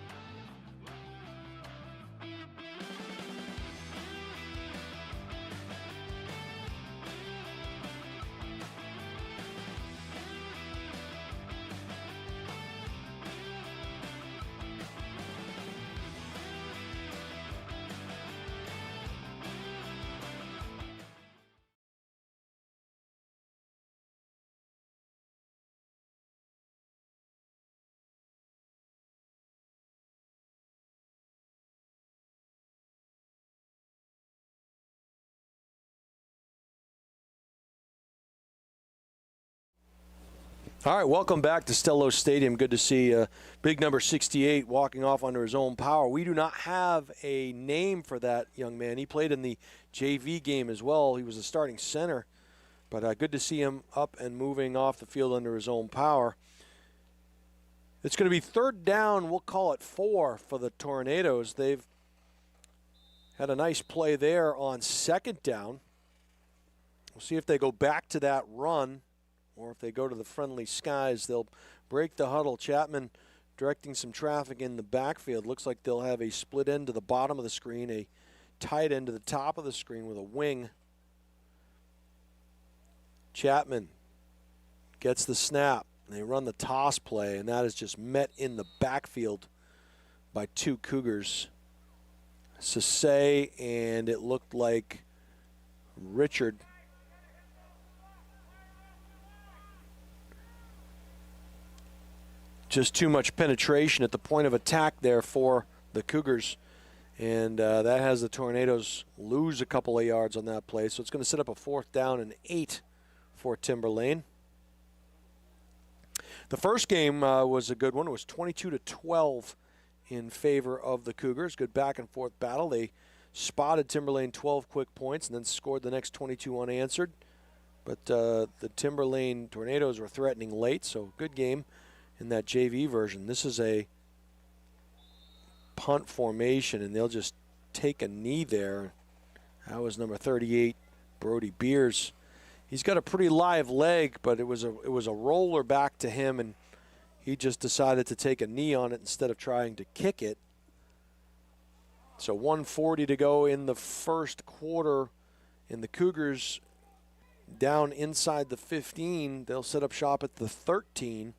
All right, welcome back to Stello Stadium. Good to see big number 68 walking off under his own power. We do not have a name for that young man. He played in the JV game as well. He was a starting center, but good to see him up and moving off the field under his own power. It's going to be third down, we'll call it 4 for the Tornadoes. They've had a nice play there on second down. We'll see if they go back to that run or if they go to the friendly skies. They'll break the huddle. Chapman directing some traffic in the backfield. Looks like they'll have a split end to the bottom of the screen, a tight end to the top of the screen with a wing. Chapman gets the snap. They run the toss play, and that is just met in the backfield by 2 Cougars. Sase, and it looked like Richard. Just too much penetration at the point of attack there for the Cougars. And that has the Tornadoes lose a couple of yards on that play. So it's going to set up a 4th down and 8 for Timberlane. The first game was a good one. It was 22-12 in favor of the Cougars. Good back and forth battle. They spotted Timberlane 12 quick points and then scored the next 22 unanswered. But the Timberlane Tornadoes were threatening late, so good game in that JV version. This is a punt formation, and they'll just take a knee there. That was number 38, Brody Beers. He's got a pretty live leg, but it was a roller back to him, and he just decided to take a knee on it instead of trying to kick it. So 1:40 to go in the first quarter, and the Cougars down inside the 15. They'll set up shop at the 13.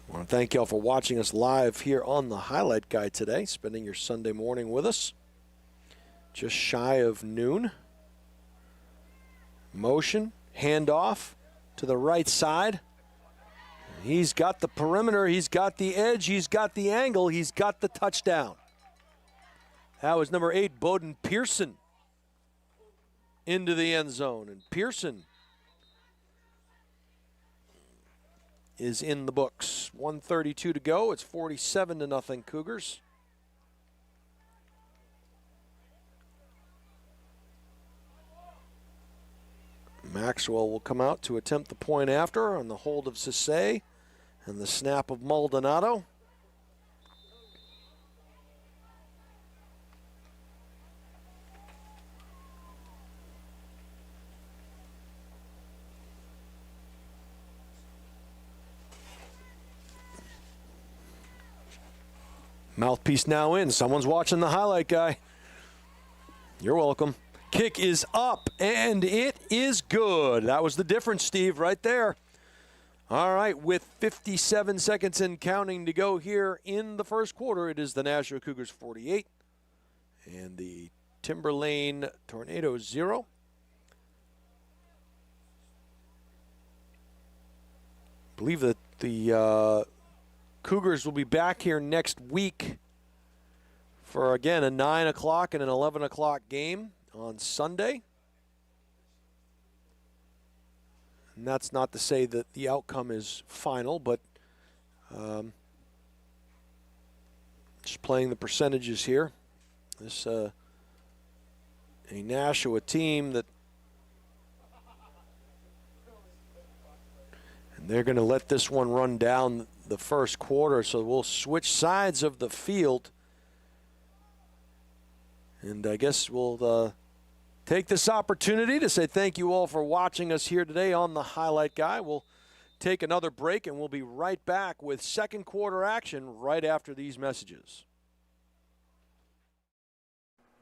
I want to thank y'all for watching us live here on the Highlight Guide today, spending your Sunday morning with us. Just shy of noon. Motion, handoff to the right side. He's got the perimeter, he's got the edge, he's got the angle, he's got the touchdown. That was number 8, Bowden Pearson, into the end zone. And Pearson is in the books. 1:32 to go. It's 47-0 Cougars. Maxwell will come out to attempt the point after on the hold of Sase and the snap of Maldonado. Mouthpiece now in. Someone's watching the highlight guy. You're welcome. Kick is up, and it is good. That was the difference, Steve, right there. All right, with 57 seconds and counting to go here in the first quarter, it is the Nashua Cougars 48 and the Timberlane Tornadoes 0. I believe that the Cougars will be back here next week for, again, a 9 o'clock and an 11 o'clock game on Sunday. And that's not to say that the outcome is final, but just playing the percentages here. This a Nashua team that, and they're going to let this one run down the first quarter, so we'll switch sides of the field. And I guess we'll take this opportunity to say thank you all for watching us here today on the Highlight Guy. We'll take another break, and we'll be right back with second quarter action right after these messages.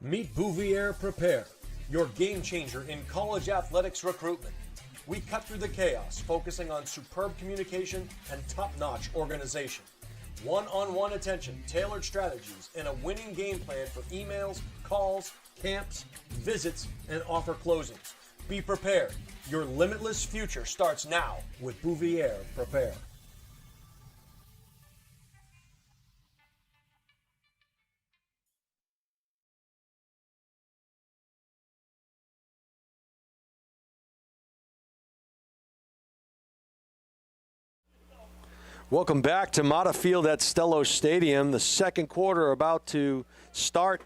Meet Bouvier Prepare, your game changer in college athletics recruitment. We cut through the chaos, focusing on superb communication and top-notch organization. One-on-one attention, tailored strategies, and a winning game plan for emails, calls, camps, visits, and offer closings. Be prepared. Your limitless future starts now with Bouvier Prepare. Welcome back to Mata Field at Stello Stadium. The second quarter about to start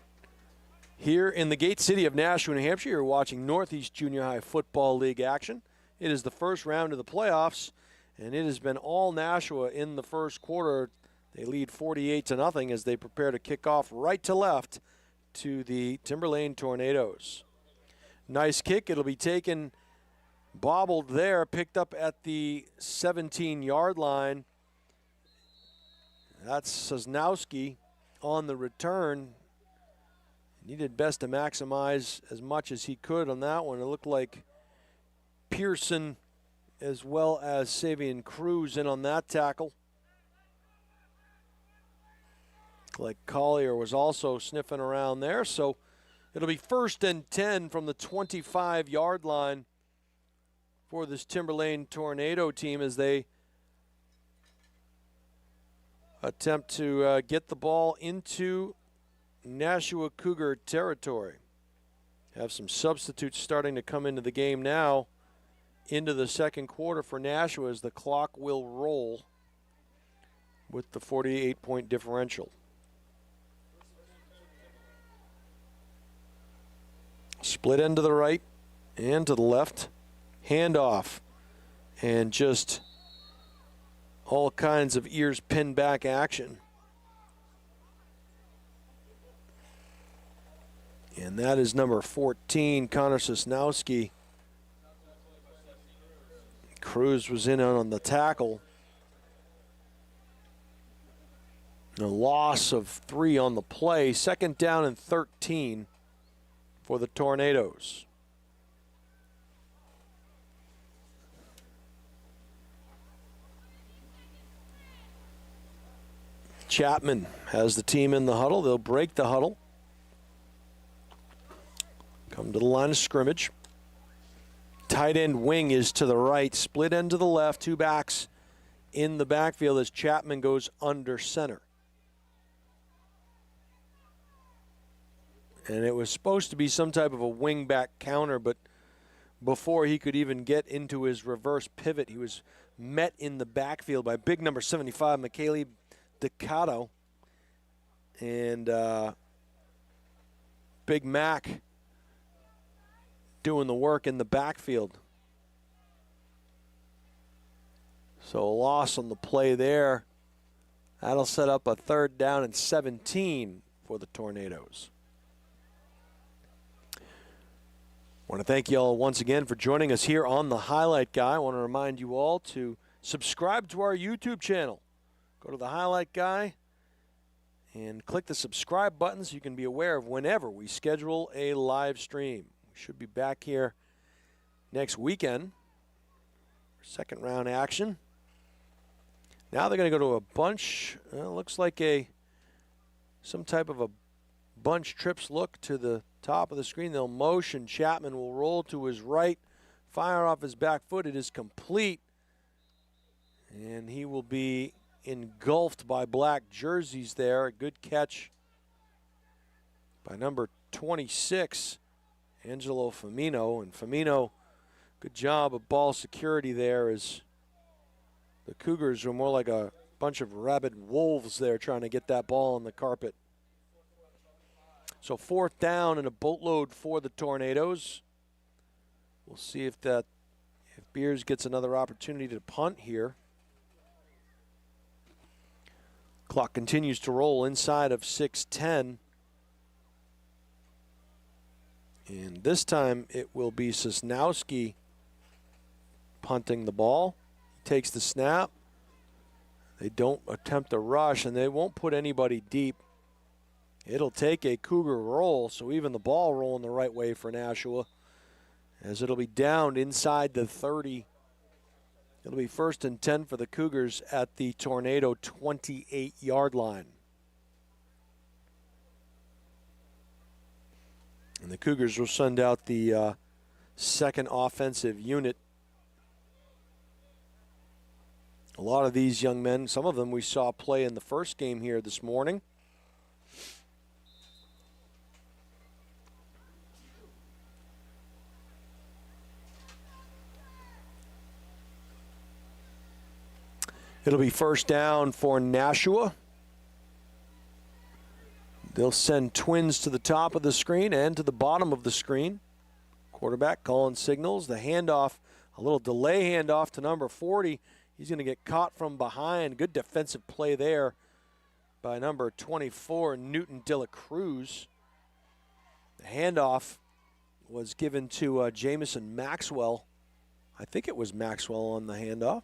Here in the Gate City of Nashua, New Hampshire, you're watching Northeast Junior High Football League action. It is the first round of the playoffs, and it has been all Nashua in the first quarter. They lead 48-0 as they prepare to kick off right to left to the Timberlane Tornadoes. Nice kick. It'll be taken, bobbled there, picked up at the 17-yard line. That's Sosnowski on the return. He did best to maximize as much as he could on that one. It looked like Pearson as well as Savian Cruz in on that tackle. Like Collier was also sniffing around there. So it'll be 1st and 10 from the 25-yard line for this Timberlane Tornado team as they attempt to get the ball into Nashua Cougar territory. Have some substitutes starting to come into the game now into the second quarter for Nashua as the clock will roll with the 48-point differential. Split end to the right and to the left. Handoff. And just all kinds of ears pinned back action. And that is number 14, Connor Sosnowski. Cruz was in on the tackle. A loss of 3 on the play. 2nd down and 13 for the Tornadoes. Chapman has the team in the huddle. They'll break the huddle. Come to the line of scrimmage. Tight end wing is to the right, split end to the left, 2 backs in the backfield as Chapman goes under center. And it was supposed to be some type of a wing back counter, but before he could even get into his reverse pivot, he was met in the backfield by big number 75, Michele Ducato. And Big Mac doing the work in the backfield. So a loss on the play there. That'll set up a 3rd down and 17 for the Tornadoes. I want to thank you all once again for joining us here on The Highlight Guy. I want to remind you all to subscribe to our YouTube channel. Go to The Highlight Guy and click the subscribe button so you can be aware of whenever we schedule a live stream. We should be back here next weekend for 2nd round action. Now they're going to go to a bunch. Looks like some type of a bunch trips look to the top of the screen. They'll motion. Chapman will roll to his right, fire off his back foot. It is complete. And he will be engulfed by black jerseys there. A good catch by number 26, Angelo Firmino. And Firmino, good job of ball security there as the Cougars were more like a bunch of rabid wolves there trying to get that ball on the carpet. So 4th down and a boatload for the Tornadoes. We'll see if Beers gets another opportunity to punt here. Clock continues to roll inside of 6:10. And this time it will be Sosnowski punting the ball. He takes the snap. They don't attempt a rush, and they won't put anybody deep. It'll take a Cougar roll, so even the ball rolling the right way for Nashua, as it'll be downed inside the 30. It'll be 1st and 10 for the Cougars at the Tornado 28-yard line. And the Cougars will send out the 2nd offensive unit. A lot of these young men, some of them we saw play in the first game here this morning. It'll be 1st down for Nashua. They'll send Twins to the top of the screen and to the bottom of the screen. Quarterback calling signals. The handoff, a little delay handoff to number 40. He's going to get caught from behind. Good defensive play there by number 24, Newton De La Cruz. The handoff was given to Jamison Maxwell. I think it was Maxwell on the handoff.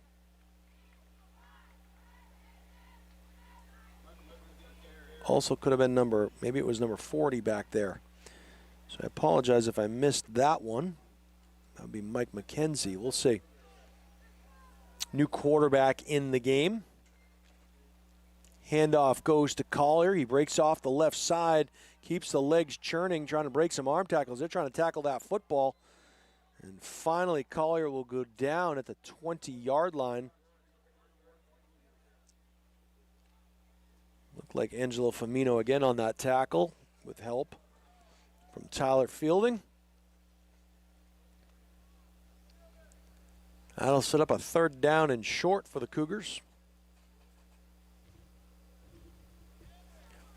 Also could have been maybe it was number 40 back there. So I apologize if I missed that one. That would be Mike McKenzie. We'll see. New quarterback in the game. Handoff goes to Collier. He breaks off the left side, keeps the legs churning, trying to break some arm tackles. They're trying to tackle that football. And finally, Collier will go down at the 20-yard line. Looked like Angelo Firmino again on that tackle with help from Tyler Fielding. That'll set up a 3rd down and short for the Cougars.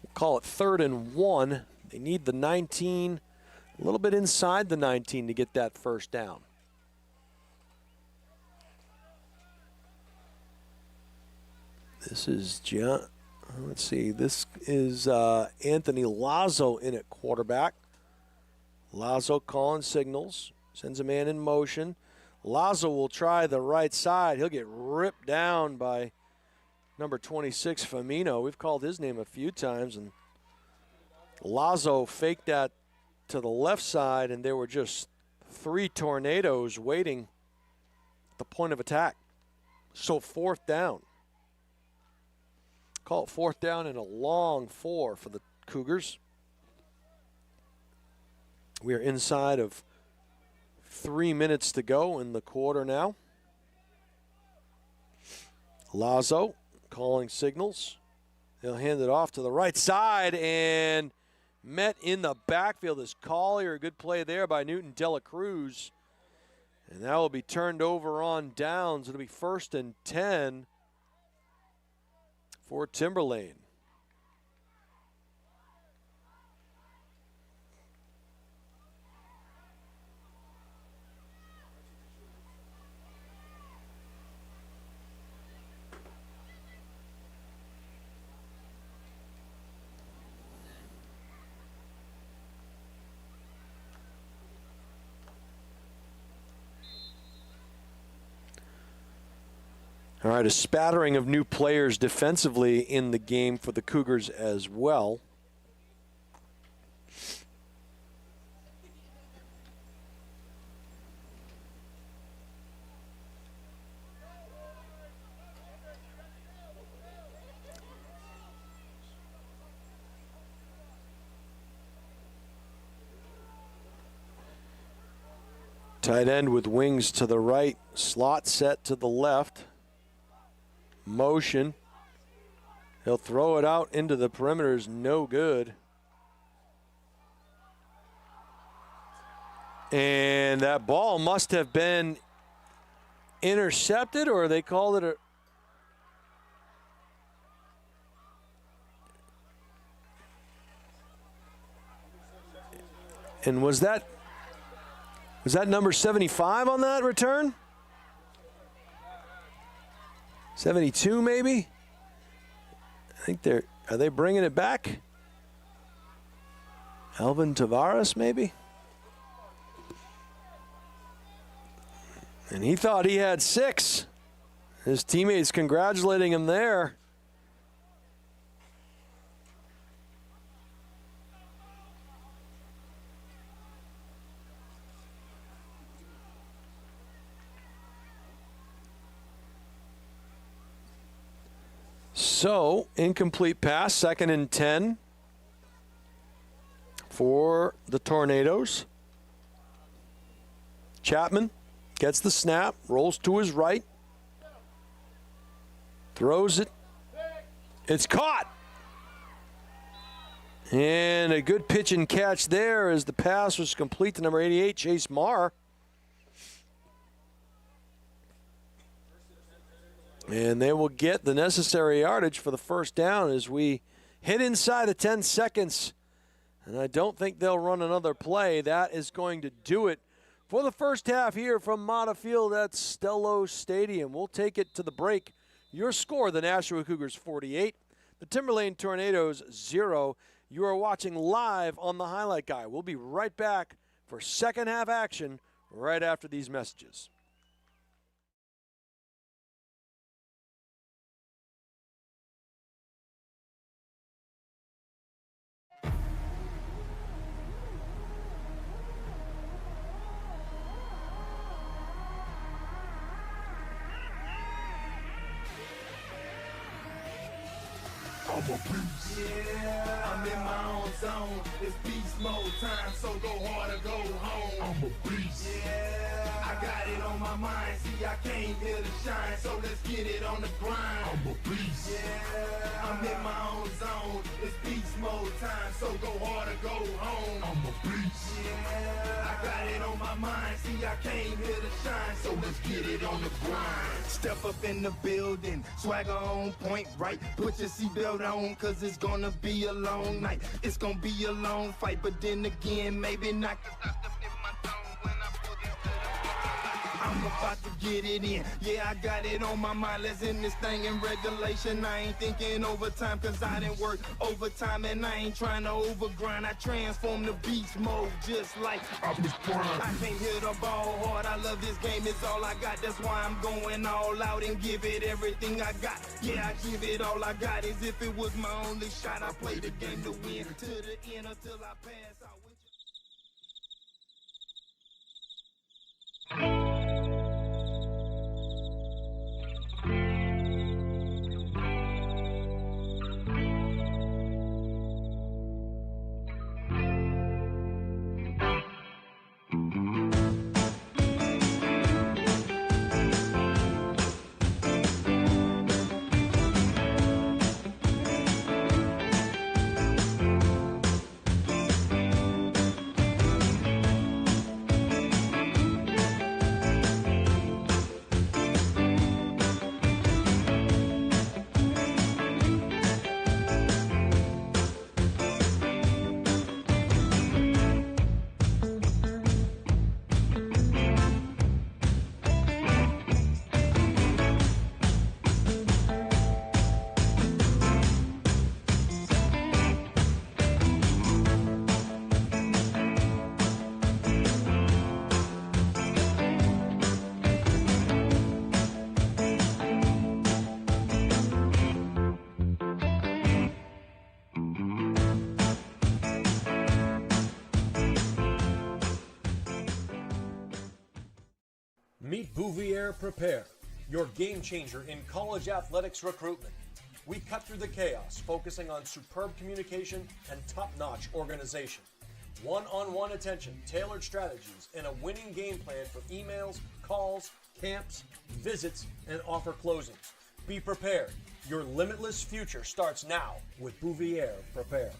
We'll call it 3rd and 1. They need the 19, a little bit inside the 19 to get that 1st down. This is let's see. This is Anthony Lazo in at quarterback. Lazo calling signals, sends a man in motion. Lazo will try the right side. He'll get ripped down by number 26, Firmino. We've called his name a few times, and Lazo faked that to the left side, and there were just 3 tornadoes waiting at the point of attack. So 4th down. Call it 4th down and a long 4 for the Cougars. We are inside of 3 minutes to go in the quarter now. Lazo calling signals. They'll hand it off to the right side, and met in the backfield is Collier. Good play there by Newton De La Cruz. And that will be turned over on downs. It'll be 1st and 10 for Timberlane. All right, a spattering of new players defensively in the game for the Cougars as well. Tight end with wings to the right, slot set to the left. Motion. He'll throw it out into the perimeter, is no good. And that ball must have been intercepted, or they called it a... And was that number 75 on that return? 72 maybe? I think are they bringing it back? Alvin Tavares maybe? And he thought he had 6. His teammates congratulating him there. So, incomplete pass, 2nd and 10 for the Tornadoes. Chapman gets the snap, rolls to his right, throws it. It's caught. And a good pitch and catch there as the pass was complete to number 88, Chase Marr. And they will get the necessary yardage for the 1st down as we hit inside the 10 seconds. And I don't think they'll run another play. That is going to do it for the first half here from Mata Field at Stello Stadium. We'll take it to the break. Your score, the Nashua Cougars 48, the Timberlane Tornadoes 0. You are watching live on the Highlight Guy. We'll be right back for second half action right after these messages. I'm a beast. Yeah, I'm in my own zone. It's beast mode time, so go hard or go home. I'm a beast. Yeah, I got it on my mind. See, I came here to shine, so let's get it on the grind. I'm a beast. Yeah, I'm in my own zone. It's beast mode time, so go hard or go home. I'm a beast. Yeah, I got it on my mind. See, I came here to shine, so let's get it on the grind. Step up in the building, swagger on point, right? Put your seatbelt on, cause it's gonna be a long night. It's gonna be a long fight, but then again, maybe not, cause I stepped in my zone when I put it to the I'm about to get it in. Yeah, I got it on my mind. Let's end this thing in regulation. I ain't thinking overtime, cause I didn't work overtime, and I ain't trying to overgrind. I transform the beast mode just like I was prime. I can't hit the ball hard. I love this game, it's all I got. That's why I'm going all out and give it everything I got. Yeah, I give it all I got. As if it was my only shot. I play the game to win to the end until I pass out with you. Meet Bouvier Prepare, your game changer in college athletics recruitment. We cut through the chaos, focusing on superb communication and top-notch organization. One-on-one attention, tailored strategies, and a winning game plan for emails, calls, camps, visits, and offer closings. Be prepared. Your limitless future starts now with Bouvier Prepare.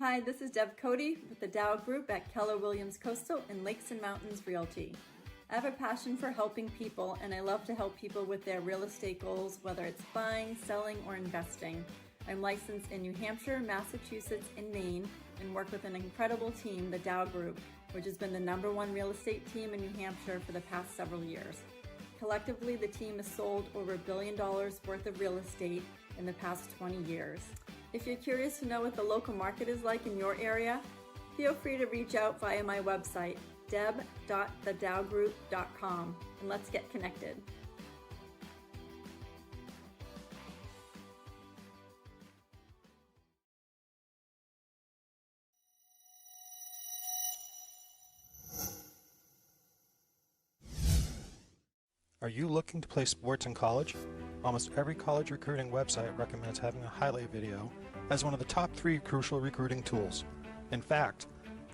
Hi, this is Deb Cody with the Dow Group at Keller Williams Coastal and Lakes and Mountains Realty. I have a passion for helping people, and I love to help people with their real estate goals, whether it's buying, selling, or investing. I'm licensed in New Hampshire, Massachusetts, and Maine, and work with an incredible team, the Dow Group, which has been the #1 real estate team in New Hampshire for the past several years. Collectively, the team has sold over $1 billion worth of real estate in the past 20 years. If you're curious to know what the local market is like in your area, feel free to reach out via my website, deb.thedowgroup.com, and let's get connected. Are you looking to play sports in college? Almost every college recruiting website recommends having a highlight video as one of the top 3 crucial recruiting tools. In fact,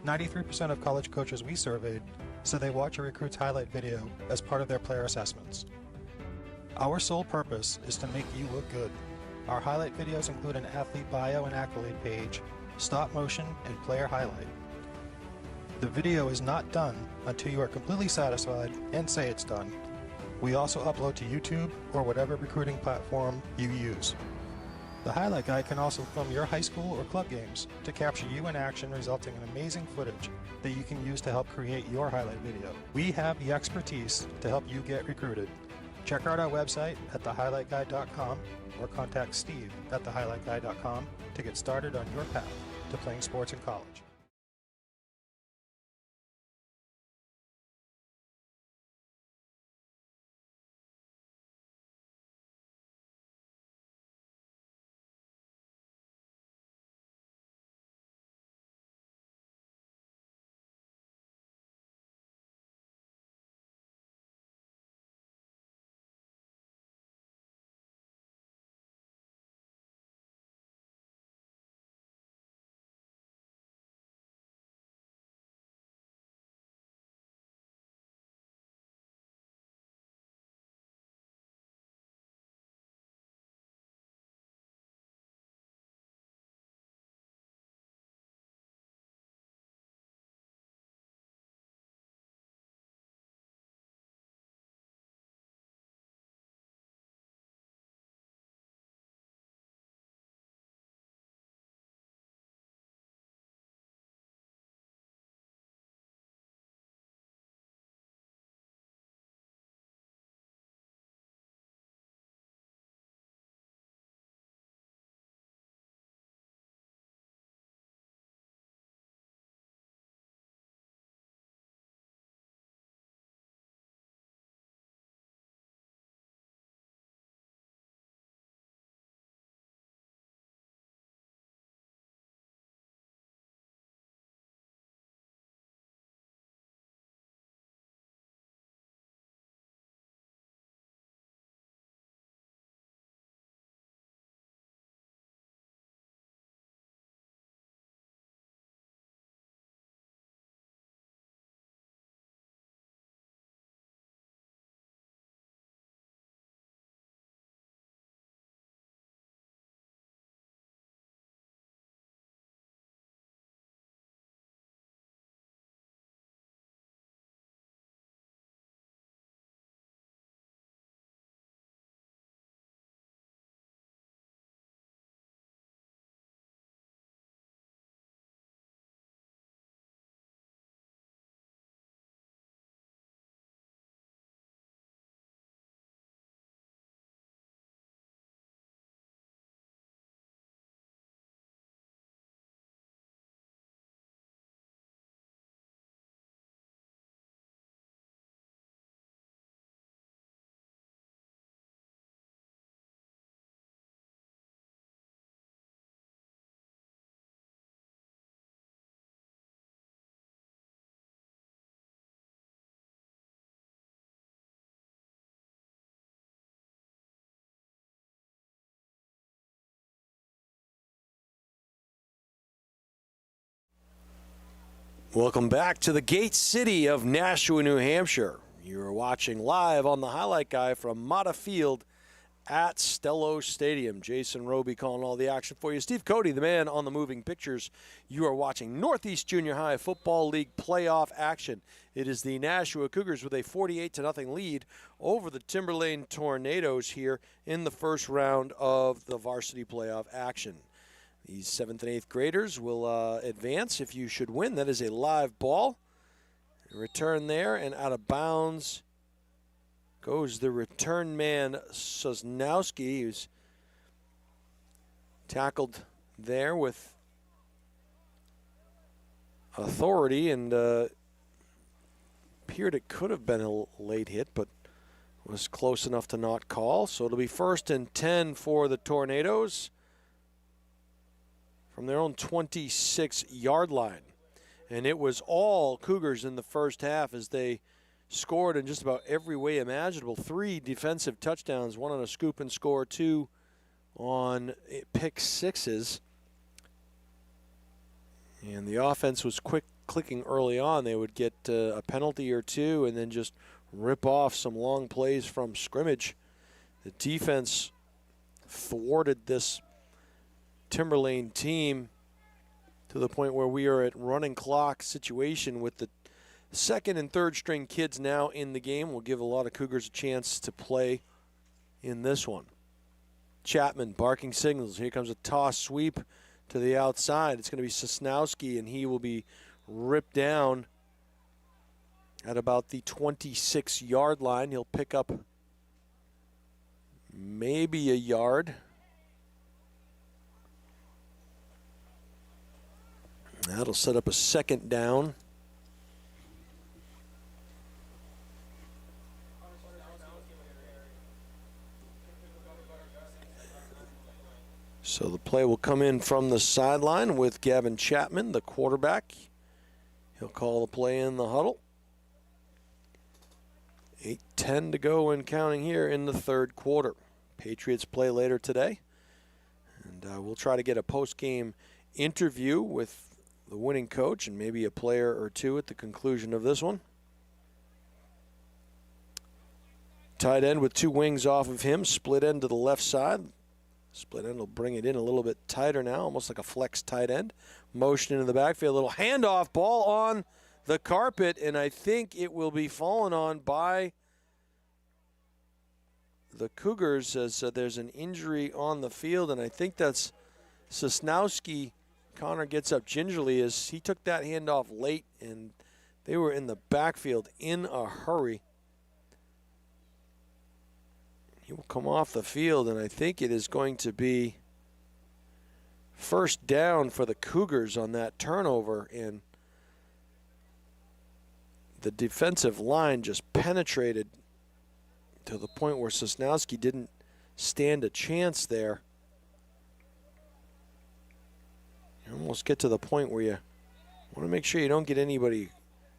93% of college coaches we surveyed said they watch a recruit's highlight video as part of their player assessments. Our sole purpose is to make you look good. Our highlight videos include an athlete bio and accolade page, stop motion, and player highlight. The video is not done until you are completely satisfied and say it's done. We also upload to YouTube or whatever recruiting platform you use. The highlight guy can also film your high school or club games to capture you in action, resulting in amazing footage that you can use to help create your highlight video. We have the expertise to help you get recruited. Check out our website at thehighlightguy.com or contact Steve at thehighlightguy.com to get started on your path to playing sports in college. Welcome back to the gate city of Nashua, New Hampshire. You're watching live on the Highlight Guy from Mata Field at Stello Stadium. Jason Roby calling all the action for you. Steve Cody, the man on the moving pictures. You are watching Northeast Junior High Football League playoff action. It is the Nashua Cougars with a 48-0 lead over the Timberlane Tornadoes here in the first round of the varsity playoff action. These 7th and 8th graders will advance if you should win. That is a live ball. Return there, and out of bounds goes the return man, Sosnowski, who's tackled there with authority and appeared it could have been a late hit, but was close enough to not call. So it'll be 1st and 10 for the Tornadoes from their own 26-yard line. And it was all Cougars in the first half as they scored in just about every way imaginable. 3 defensive touchdowns, 1 on a scoop and score, 2 on pick sixes. And the offense was clicking early on. They would get a penalty or 2 and then just rip off some long plays from scrimmage. The defense thwarted this Timberlane team to to the point where we are at running clock situation with the second and third string kids now in the game. We'll give a lot of Cougars a chance to play in this one. Chapman barking signals. Here comes a toss sweep to the outside. It's going to be Sosnowski, and he will be ripped down at about the 26-yard line. He'll pick up maybe a yard. That'll set up a second down. So the play will come in from the sideline with Gavin Chapman, the quarterback. He'll call the play in the huddle. 8:10 to go and counting here in the third quarter. Patriots play later today. And we'll try to get a post-game interview with the winning coach and maybe a player or two at the conclusion of this one. Tight end with two wings off of him, split end to the left side. Split end will bring it in a little bit tighter now, almost like a flex tight end. Motion into the backfield, a little handoff, ball on the carpet, and I think it will be fallen on by the Cougars as there's an injury on the field, and I think that's Sosnowski. Connor gets up gingerly as he took that handoff late, and they were in the backfield in a hurry. He will come off the field, and I think it is going to be first down for the Cougars on that turnover, and the defensive line just penetrated to the point where Sosnowski didn't stand a chance there. You almost get to the point where you want to make sure you don't get anybody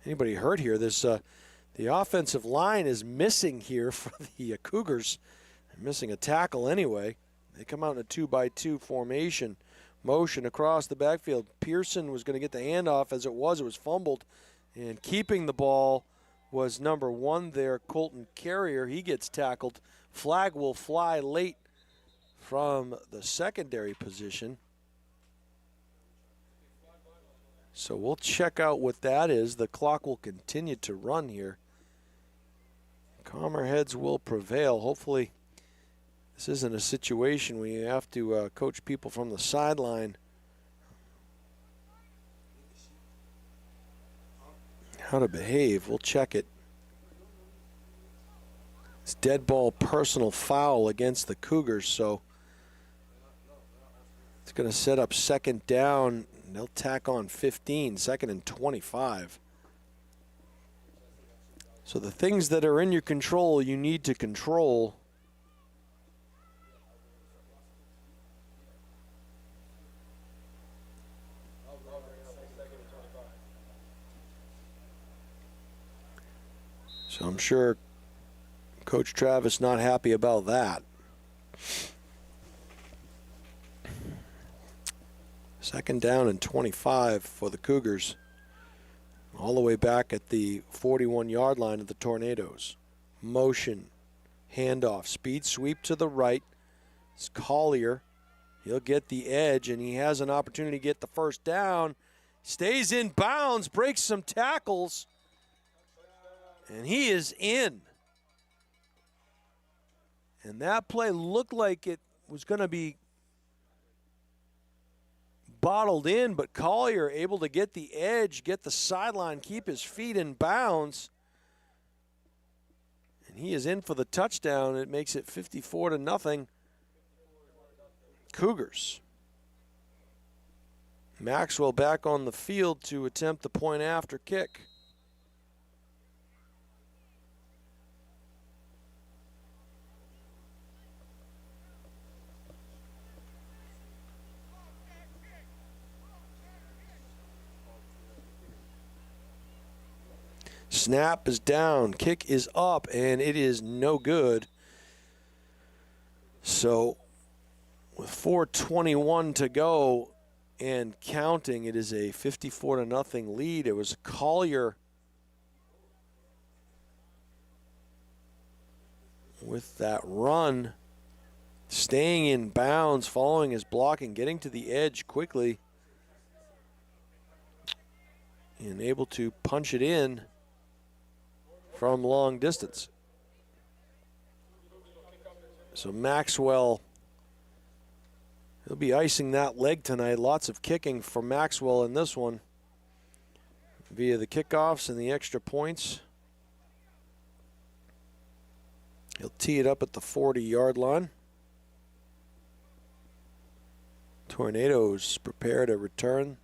hurt here. This the offensive line is missing here for the Cougars. They're missing a tackle anyway. They come out in a 2-by-2 formation. Motion across the backfield. Pearson was going to get the handoff. As it was fumbled. And keeping the ball was number 1 there, Colton Carrier. He gets tackled. Flag will fly late from the secondary position. So we'll check out what that is. The clock will continue to run here. Calmer heads will prevail. Hopefully this isn't a situation where you have to coach people from the sideline how to behave. We'll check it. It's dead ball personal foul against the Cougars, so it's going to set up second down. They'll tack on 15, second and 25. So the things that are in your control, you need to control. So I'm sure Coach Travis not happy about that. Second down and 25 for the Cougars. All the way back at the 41-yard line of the Tornadoes. Motion, handoff, speed sweep to the right. It's Collier. He'll get the edge, and he has an opportunity to get the first down. Stays in bounds, breaks some tackles, and he is in. And that play looked like it was going to be bottled in, but Collier able to get the edge, get the sideline, keep his feet in bounds. And he is in for the touchdown. It makes it 54-0 Cougars. Maxwell back on the field to attempt the point after kick. Snap is down, kick is up, and it is no good. So with 4:21 to go and counting, it is a 54-0 lead. It was Collier with that run, staying in bounds, following his blocking, getting to the edge quickly. and able to punch it in from long distance. So Maxwell, he'll be icing that leg tonight. Lots of kicking for Maxwell in this one via the kickoffs and the extra points. He'll tee it up at the 40-yard line. Tornadoes prepare to return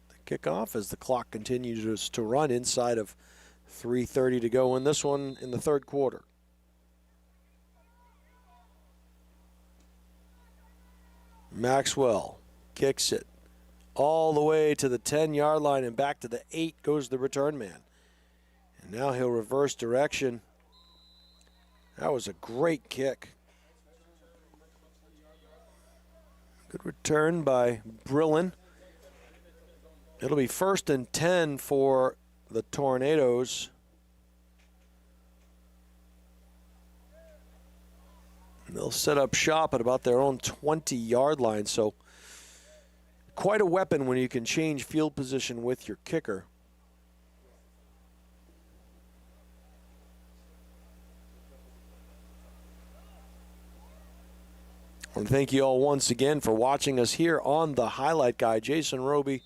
the kickoff as the clock continues to run inside of 3:30 to go in this one in the third quarter. Maxwell kicks it all the way to the 10-yard line and back to the 8 goes the return man. And now he'll reverse direction. That was a great kick. Good return by Brillin. It'll be 1st and 10 for the Tornadoes. And they'll set up shop at about their own 20-yard line. So quite a weapon when you can change field position with your kicker. And thank you all once again for watching us here on The Highlight Guy. Jason Roby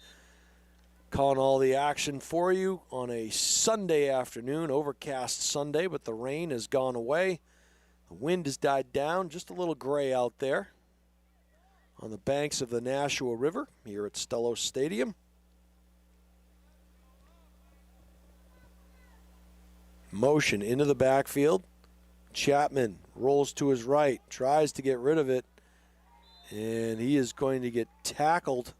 calling all the action for you on a Sunday afternoon, overcast Sunday, but the rain has gone away. The wind has died down, just a little gray out there on the banks of the Nashua River here at Stello Stadium. Motion into the backfield. Chapman rolls to his right, tries to get rid of it, and he is going to get tackled.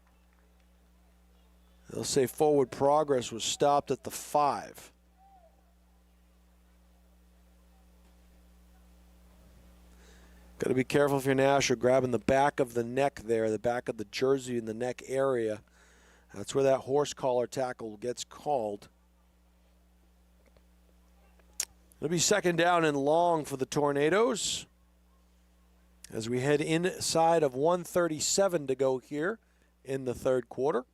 They'll say forward progress was stopped at the 5. Got to be careful if you're Nashua, grabbing the back of the neck there, the back of the jersey in the neck area. That's where that horse collar tackle gets called. It'll be 2nd down and long for the Tornadoes as we head inside of 1:37 to go here in the third quarter.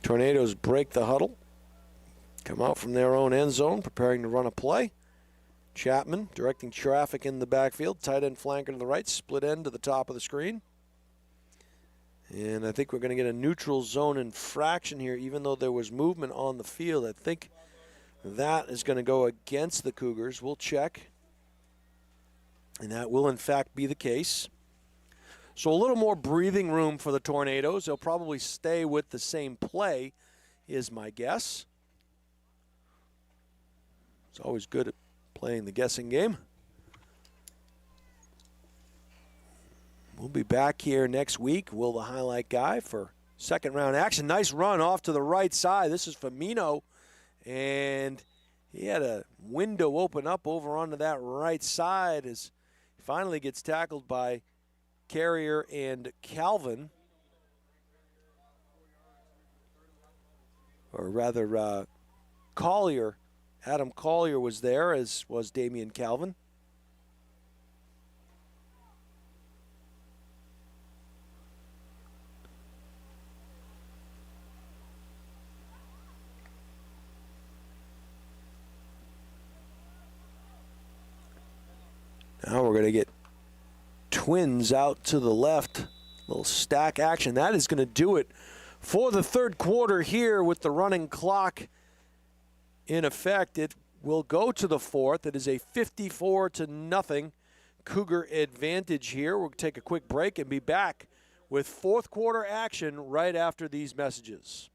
Tornadoes break the huddle, come out from their own end zone, preparing to run a play. Chapman directing traffic in the backfield, tight end flanker to the right, split end to the top of the screen. And I think we're going to get a neutral zone infraction here, even though there was movement on the field. I think that is going to go against the Cougars. We'll check. And that will, in fact, be the case. So a little more breathing room for the Tornadoes. They'll probably stay with the same play, is my guess. It's always good at playing the guessing game. We'll be back here next week, Will the Highlight Guy, for second round action. Nice run off to the right side. This is Firmino, and he had a window open up over onto that right side as he finally gets tackled by Carrier and Calvin. Or rather, Collier. Adam Collier was there, as was Damian Calvin. Now we're going to get Twins out to the left. Little stack action. That is going to do it for the third quarter here with the running clock in effect. It will go to the fourth. It is a 54-0 Cougar advantage here. We'll take a quick break and be back with fourth quarter action right after these messages.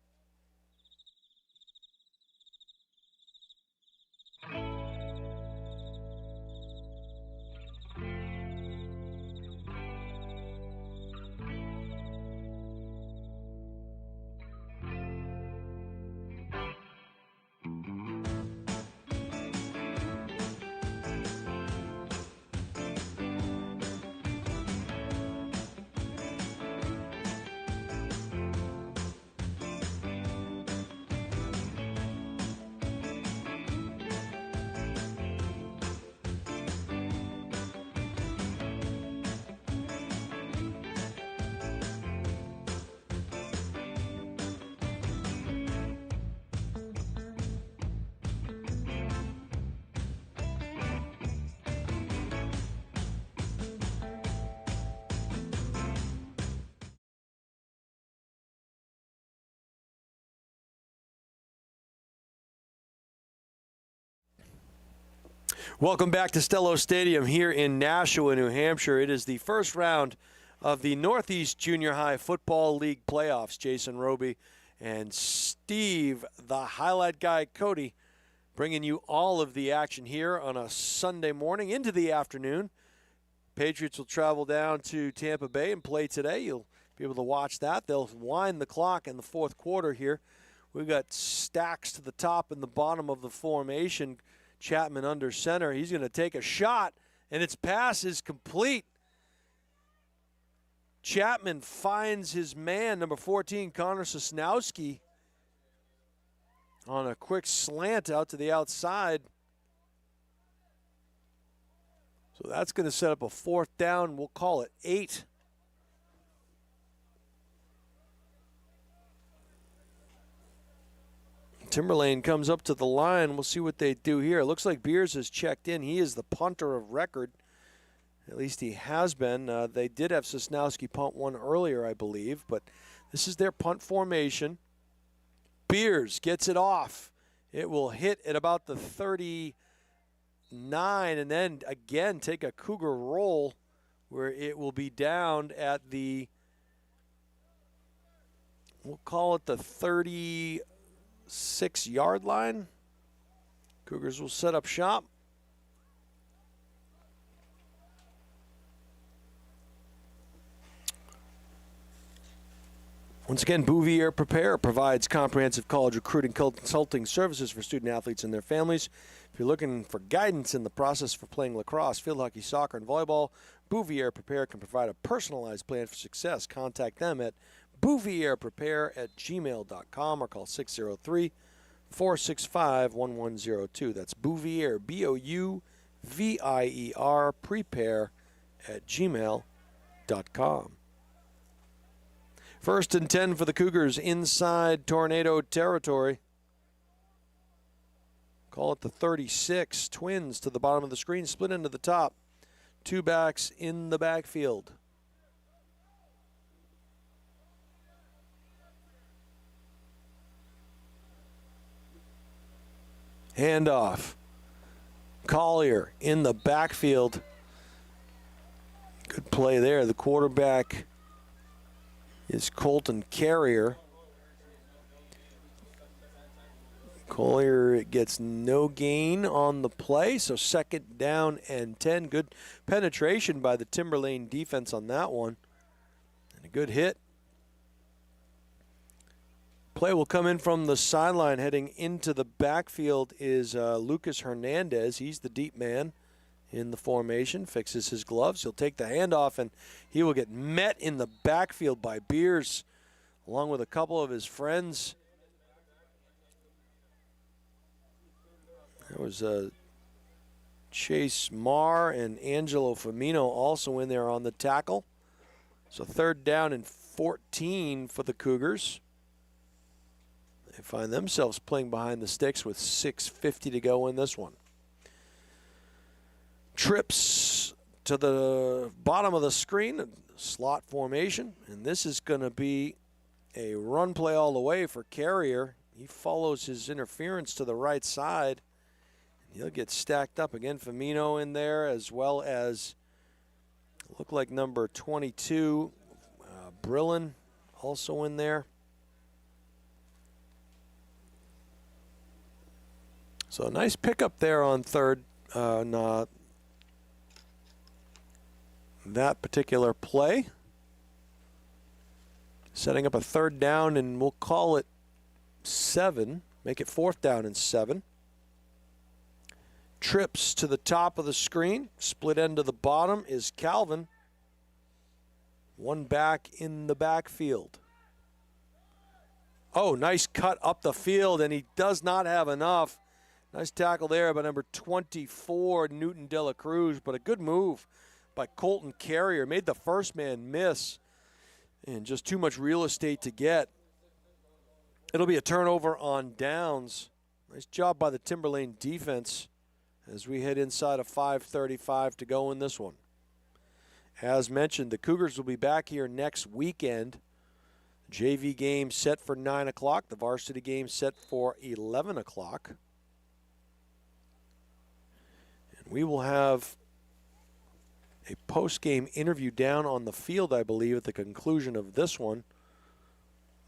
Welcome back to Stello Stadium here in Nashua, New Hampshire. It is the first round of the Northeast Junior High Football League playoffs. Jason Roby and Steve, the highlight guy, Cody, bringing you all of the action here on a Sunday morning into the afternoon. Patriots will travel down to Tampa Bay and play today. You'll be able to watch that. They'll wind the clock in the fourth quarter here. We've got stacks to the top and the bottom of the formation. Chapman under center. He's going to take a shot, and its pass is complete. Chapman finds his man, number 14, Connor Sosnowski, on a quick slant out to the outside. So that's going to set up a fourth down. We'll call it 8. Timberlane comes up to the line. We'll see what they do here. It looks like Beers has checked in. He is the punter of record. At least he has been. They did have Sosnowski punt one earlier, I believe, but this is their punt formation. Beers gets it off. It will hit at about the 39 and then again take a Cougar roll where it will be down at the, we'll call it the 36-yard line. Cougars will set up shop. Once again, Bouvier Prepare provides comprehensive college recruiting consulting services for student athletes and their families. If you're looking for guidance in the process for playing lacrosse, field hockey, soccer, and volleyball, Bouvier Prepare can provide a personalized plan for success. Contact them at bouvierprepare@gmail.com or call 603-465-1102. That's Bouvier, Bouvier, prepare@gmail.com. First and 10 for the Cougars inside Tornado territory. Call it the 36. Twins to the bottom of the screen, split into the top. Two backs in the backfield. Handoff. Collier in the backfield. Good play there. The quarterback is Colton Carrier. Collier gets no gain on the play, so second down and 10. Good penetration by the Timberlane defense on that one. And a good hit. Play will come in from the sideline. Heading into the backfield is Lucas Hernandez. He's the deep man in the formation, fixes his gloves. He'll take the handoff, and he will get met in the backfield by Beers, along with a couple of his friends. There was Chase Marr and Angelo Famino also in there on the tackle. So third down and 14 for the Cougars. They find themselves playing behind the sticks with 6:50 to go in this one. Trips to the bottom of the screen, slot formation, and this is going to be a run play all the way for Carrier. He follows his interference to the right side. He'll get stacked up again. Famino in there, as well as look like number 22, Brillin, also in there. So a nice pickup there on third. That particular play. Setting up a third down, and we'll call it 7. Make it fourth down and 7. Trips to the top of the screen. Split end to the bottom is Calvin. One back in the backfield. Oh, nice cut up the field, and he does not have enough. Nice tackle there by number 24, Newton De La Cruz, but a good move by Colton Carrier. Made the first man miss, and just too much real estate to get. It'll be a turnover on downs. Nice job by the Timberlane defense as we head inside of 5:35 to go in this one. As mentioned, the Cougars will be back here next weekend. JV game set for 9 o'clock. The varsity game set for 11 o'clock. We will have a post-game interview down on the field, I believe, at the conclusion of this one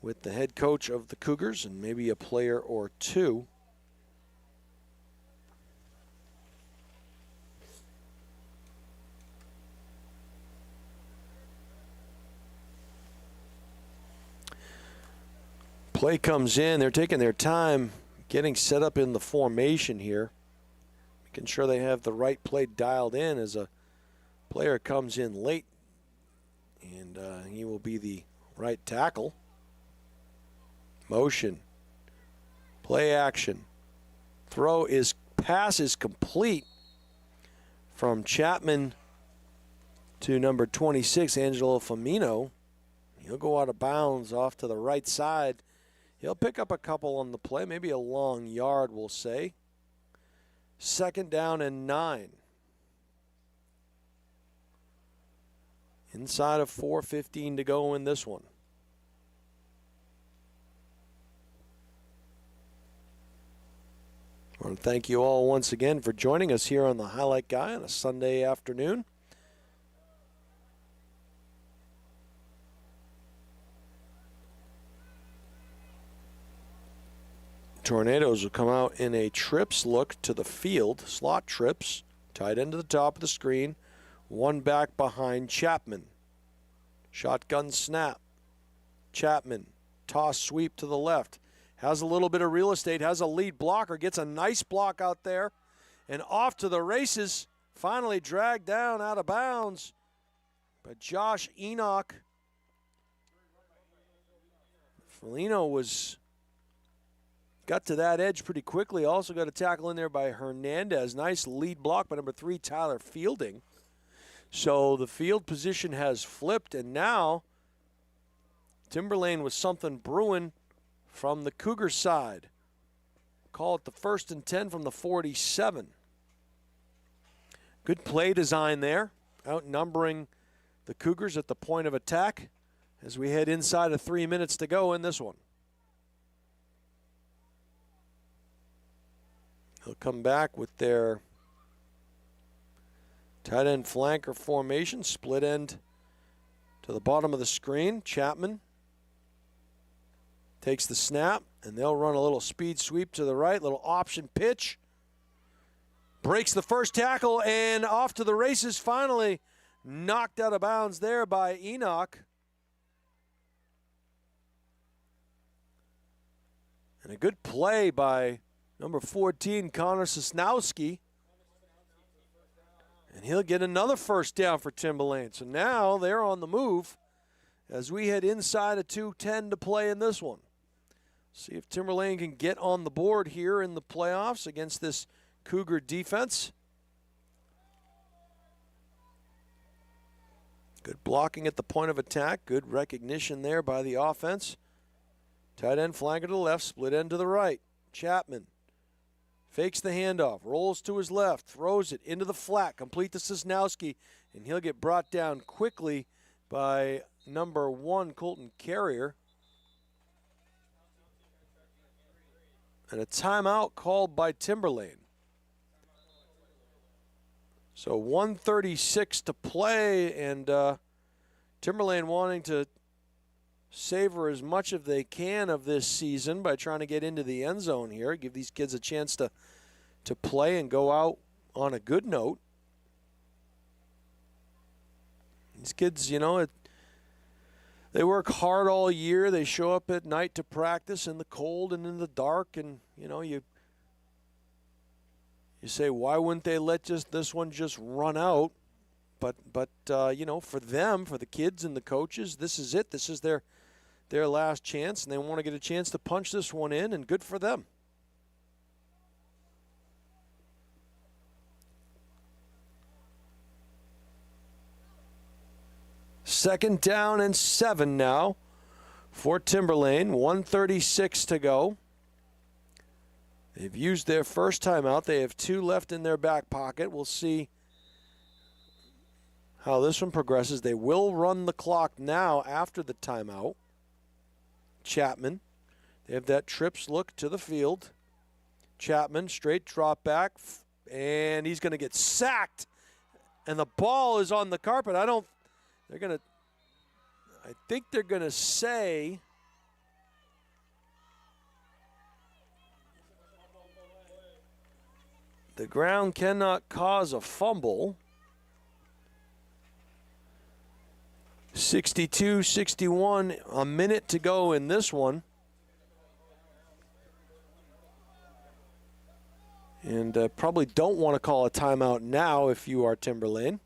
with the head coach of the Cougars and maybe a player or two. Play comes in. They're taking their time getting set up in the formation here, making sure they have the right play dialed in as a player comes in late, and he will be the right tackle. Motion. Play action. Pass is complete from Chapman to number 26, Angelo Firmino. He'll go out of bounds off to the right side. He'll pick up a couple on the play, maybe a long yard, we'll say. 2nd down and 9. Inside of 4:15 to go in this one. I want to thank you all once again for joining us here on the Highlight Guy on a Sunday afternoon. Tornadoes will come out in a trips look to the field. Slot trips, tight end to the top of the screen. One back behind Chapman. Shotgun snap. Chapman, toss sweep to the left. Has a little bit of real estate, has a lead blocker, gets a nice block out there. And off to the races, finally dragged down out of bounds by Josh Enoch. Foligno got to that edge pretty quickly. Also got a tackle in there by Hernandez. Nice lead block by number 3, Tyler Fielding. So the field position has flipped, and now Timberlane with something brewing from the Cougar side. Call it the 1st and 10 from the 47. Good play design there, outnumbering the Cougars at the point of attack as we head inside of 3 minutes to go in this one. They'll come back with their tight end flanker formation, split end to the bottom of the screen. Chapman takes the snap, and they'll run a little speed sweep to the right, little option pitch. Breaks the first tackle, and off to the races, finally knocked out of bounds there by Enoch. And a good play by number 14, Connor Sosnowski. And he'll get another 1st down for Timberlane. So now they're on the move as we head inside of 2:10 to play in this one. See if Timberlane can get on the board here in the playoffs against this Cougar defense. Good blocking at the point of attack. Good recognition there by the offense. Tight end flanker to the left, split end to the right. Chapman fakes the handoff, rolls to his left, throws it into the flat, complete to Sosnowski, and he'll get brought down quickly by number 1, Colton Carrier. And a timeout called by Timberlane. So 1:36 to play, and Timberlane wanting to savor as much as they can of this season by trying to get into the end zone here, give these kids a chance to play and go out on a good note. These kids, you know, they work hard all year. They show up at night to practice in the cold and in the dark, and, you know, you say, why wouldn't they let this one just run out? But you know, for them, for the kids and the coaches, this is it. This is their last chance, and they want to get a chance to punch this one in, and good for them. Second down and 7 now for Timberlane. 1:36 to go. They've used their first timeout. They have 2 left in their back pocket. We'll see how this one progresses. They will run the clock now after the timeout. Chapman. They have that trips look to the field. Chapman, straight drop back, and he's going to get sacked, and the ball is on the carpet. I think they're going to say the ground cannot cause a fumble. 62-61, a minute to go in this one. And probably don't want to call a timeout now if you are Timberlane.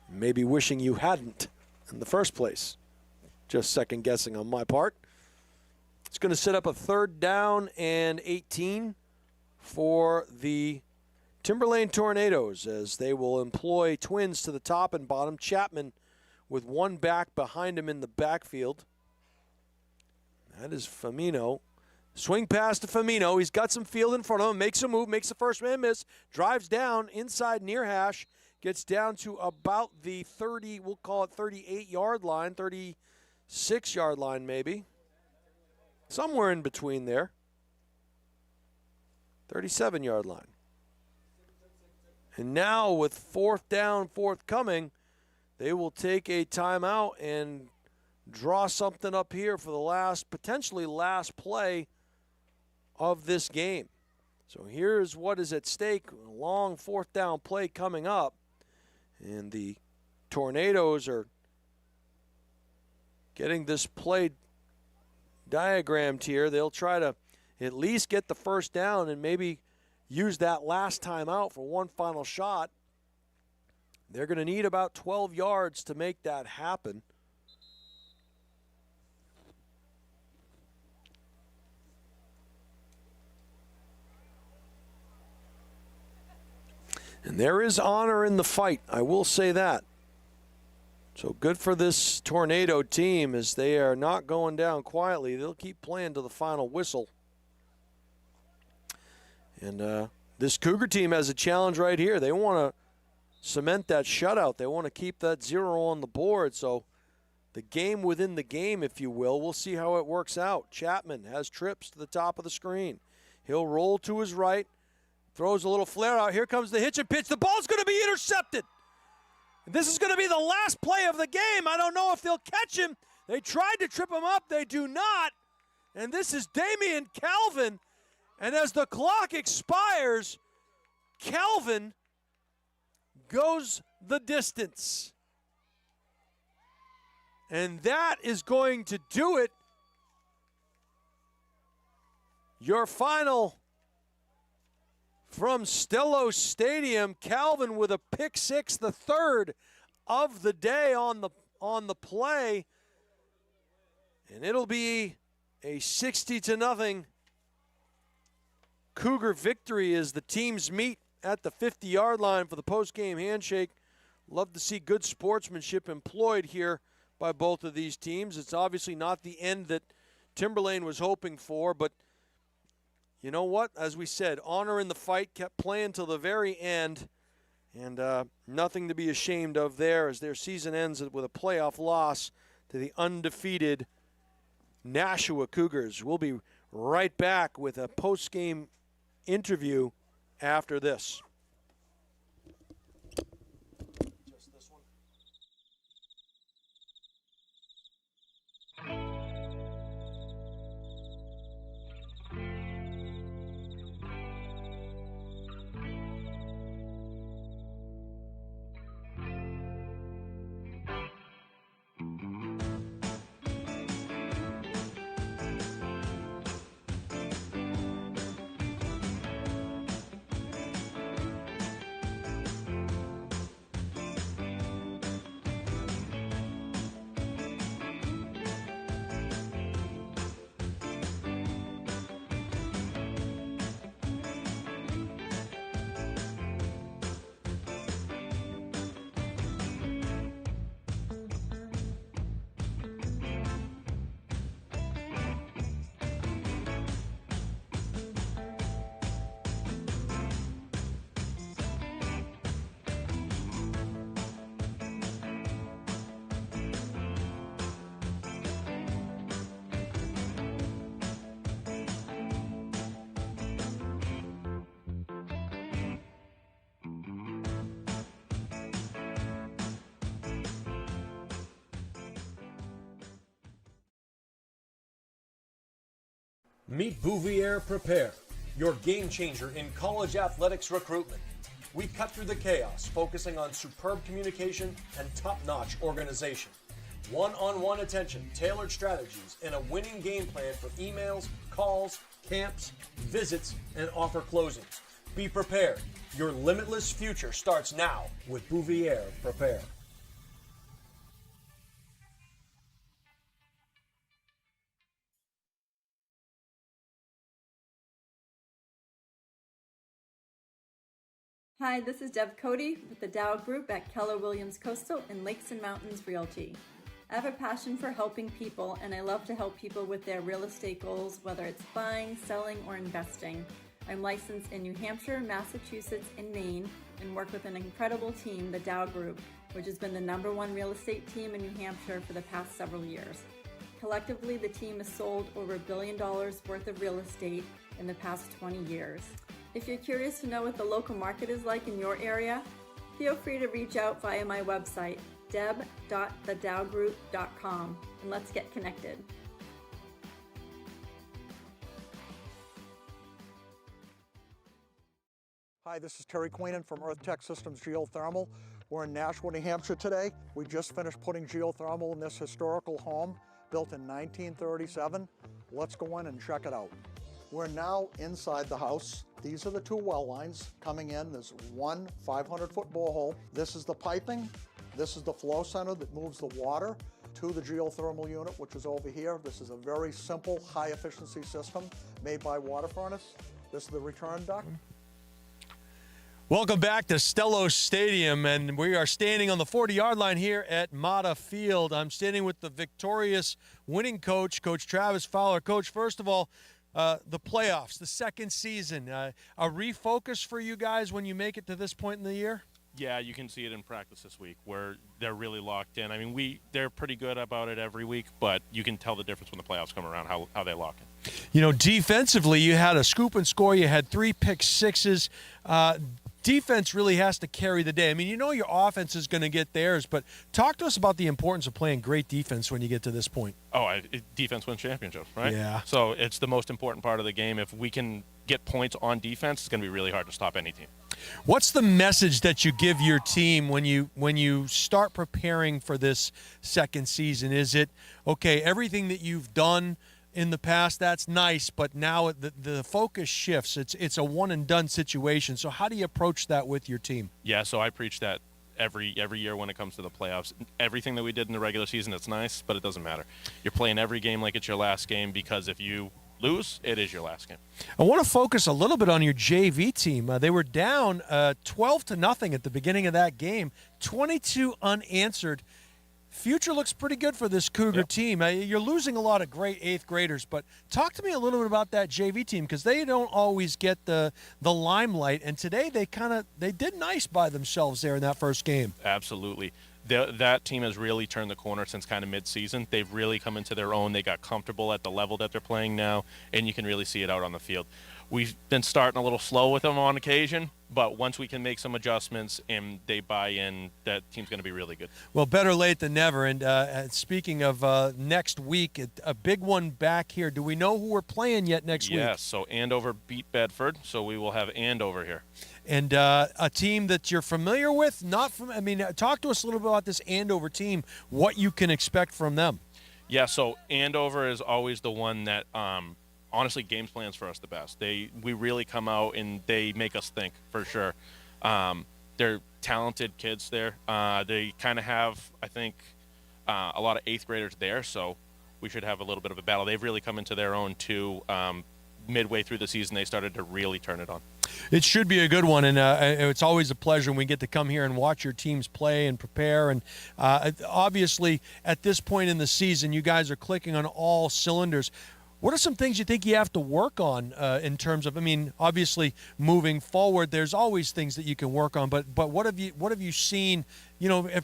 Maybe wishing you hadn't in the first place. Just second guessing on my part. It's going to set up a 3rd down and 18 for the Timberlane Tornadoes, as they will employ twins to the top and bottom. Chapman with one back behind him in the backfield. That is Firmino. Swing pass to Firmino. He's got some field in front of him. Makes a move. Makes the first man miss. Drives down inside near hash. Gets down to about the 30, we'll call it 38-yard line, 36-yard line maybe. Somewhere in between there. 37-yard line. And now with 4th down forthcoming, they will take a timeout and draw something up here for the potentially last play of this game. So here's what is at stake. A long 4th down play coming up. And the Tornadoes are getting this play diagrammed here. They'll try to at least get the 1st down and maybe use that last time out for one final shot. They're going to need about 12 yards to make that happen. And there is honor in the fight, I will say that. So good for this Tornado team, as they are not going down quietly. They'll keep playing to the final whistle. And this Cougar team has a challenge right here. They want to cement that shutout. They want to keep that 0 on the board. So the game within the game, if you will. We'll see how it works out. Chapman has trips to the top of the screen. He'll roll to his right. Throws a little flare out. Here comes the hitch and pitch. The ball's going to be intercepted. This is going to be the last play of the game. I don't know if they'll catch him. They tried to trip him up. They do not. And this is Damian Calvin. And as the clock expires, Calvin goes the distance. And that is going to do it. Your final from Stello Stadium, Calvin with a pick six, the 3rd of the day on the play. And it'll be a 60-0 Cougar victory as the teams meet at the 50-yard line for the post-game handshake. Love to see good sportsmanship employed here by both of these teams. It's obviously not the end that Timberlane was hoping for, but you know what? As we said, honor in the fight, kept playing till the very end, and nothing to be ashamed of there as their season ends with a playoff loss to the undefeated Nashua Cougars. We'll be right back with a post-game interview after this. Meet Bouvier Prepare, your game changer in college athletics recruitment. We cut through the chaos, focusing on superb communication and top-notch organization. One-on-one attention, tailored strategies, and a winning game plan for emails, calls, camps, visits, and offer closings. Be prepared. Your limitless future starts now with Bouvier Prepare. Hi, this is Deb Cody with the Dow Group at Keller Williams Coastal and Lakes and Mountains Realty. I have a passion for helping people, and I love to help people with their real estate goals, whether it's buying, selling, or investing. I'm licensed in New Hampshire, Massachusetts, and Maine, and work with an incredible team, the Dow Group, which has been the #1 real estate team in New Hampshire for the past several years. Collectively, the team has sold over $1 billion worth of real estate in the past 20 years. If you're curious to know what the local market is like in your area, feel free to reach out via my website, deb.thedowgroup.com, and let's get connected. Hi, this is Terry Queenan from Earth Tech Systems Geothermal. We're in Nashua, New Hampshire today. We just finished putting geothermal in this historical home built in 1937. Let's go in and check it out. We're now inside the house. These are the two well lines coming in. There's one 500-foot borehole. This is the piping. This is the flow center that moves the water to the geothermal unit, which is over here. This is a very simple, high-efficiency system made by water furnace. This is the return duct. Welcome back to Stello Stadium, and we are standing on the 40-yard line here at Mata Field. I'm standing with the victorious winning coach, Coach Travis Fowler. Coach, first of all, the playoffs, the second season, a refocus for you guys when you make it to this point in the year? Yeah, you can see it in practice this week where they're really locked in. I mean, they're pretty good about it every week, but you can tell the difference when the playoffs come around, how they lock in. You know, defensively, you had a scoop and score. You had 3 pick sixes. Defense really has to carry the day. I mean, you know your offense is going to get theirs, but talk to us about the importance of playing great defense when you get to this point. Defense wins championships, right? Yeah. So it's the most important part of the game. If we can get points on defense, it's going to be really hard to stop any team. What's the message that you give your team when you start preparing for this second season? Is it, okay, everything that you've done in the past, that's nice, but now the focus shifts. It's a one-and-done situation. So how do you approach that with your team? Yeah, so I preach that every year when it comes to the playoffs. Everything that we did in the regular season, it's nice, but it doesn't matter. You're playing every game like it's your last game, because if you lose, it is your last game. I want to focus a little bit on your JV team. They were down 12-0 at the beginning of that game, 22 unanswered. Future looks pretty good for this Cougar team. You're losing a lot of great 8th graders, but talk to me a little bit about that JV team, because they don't always get the limelight, and today they did nice by themselves there in that first game. Absolutely. That team has really turned the corner since kind of mid-season. They've really come into their own. They got comfortable at the level that they're playing now, and you can really see it out on the field. We've been starting a little slow with them on occasion, but once we can make some adjustments and they buy in, that team's going to be really good. Well, better late than never. And speaking of next week, a big one back here. Do we know who we're playing yet next week? Yes, so Andover beat Bedford, so we will have Andover here. And a team that you're familiar with? Talk to us a little bit about this Andover team, what you can expect from them. Yeah, so Andover is always the one that honestly, games plans for us the best. We really come out and they make us think, for sure. They're talented kids there. They kind of have, I think, a lot of 8th graders there, so we should have a little bit of a battle. They've really come into their own, too. Midway through the season, they started to really turn it on. It should be a good one, and it's always a pleasure when we get to come here and watch your teams play and prepare. And obviously, at this point in the season, you guys are clicking on all cylinders. What are some things you think you have to work on in terms of, obviously moving forward, there's always things that you can work on, but what have you seen,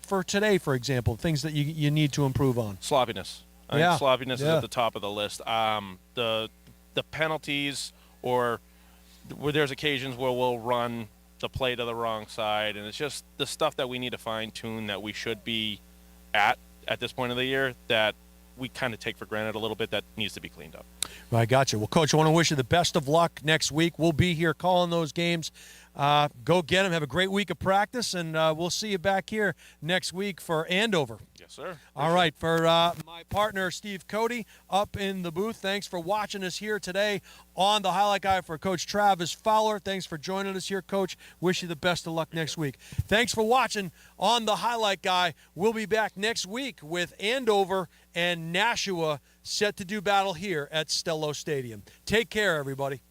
for today, for example, things that you need to improve on? Sloppiness. I think sloppiness is at the top of the list. The penalties, or where there's occasions where we'll run the play to the wrong side, and it's just the stuff that we need to fine-tune that we should be at this point of the year, that we kind of take for granted a little bit that needs to be cleaned up. I got you. Well, Coach, I want to wish you the best of luck next week. We'll be here calling those games. Go get them. Have a great week of practice, and we'll see you back here next week for Andover. Yes, sir. All right, for my partner, Steve Cody, up in the booth, thanks for watching us here today on the Highlight Guy. For Coach Travis Fowler, thanks for joining us here, Coach. Wish you the best of luck next week. Thanks for watching on the Highlight Guy. We'll be back next week with Andover and Nashua set to do battle here at Stello Stadium. Take care, everybody.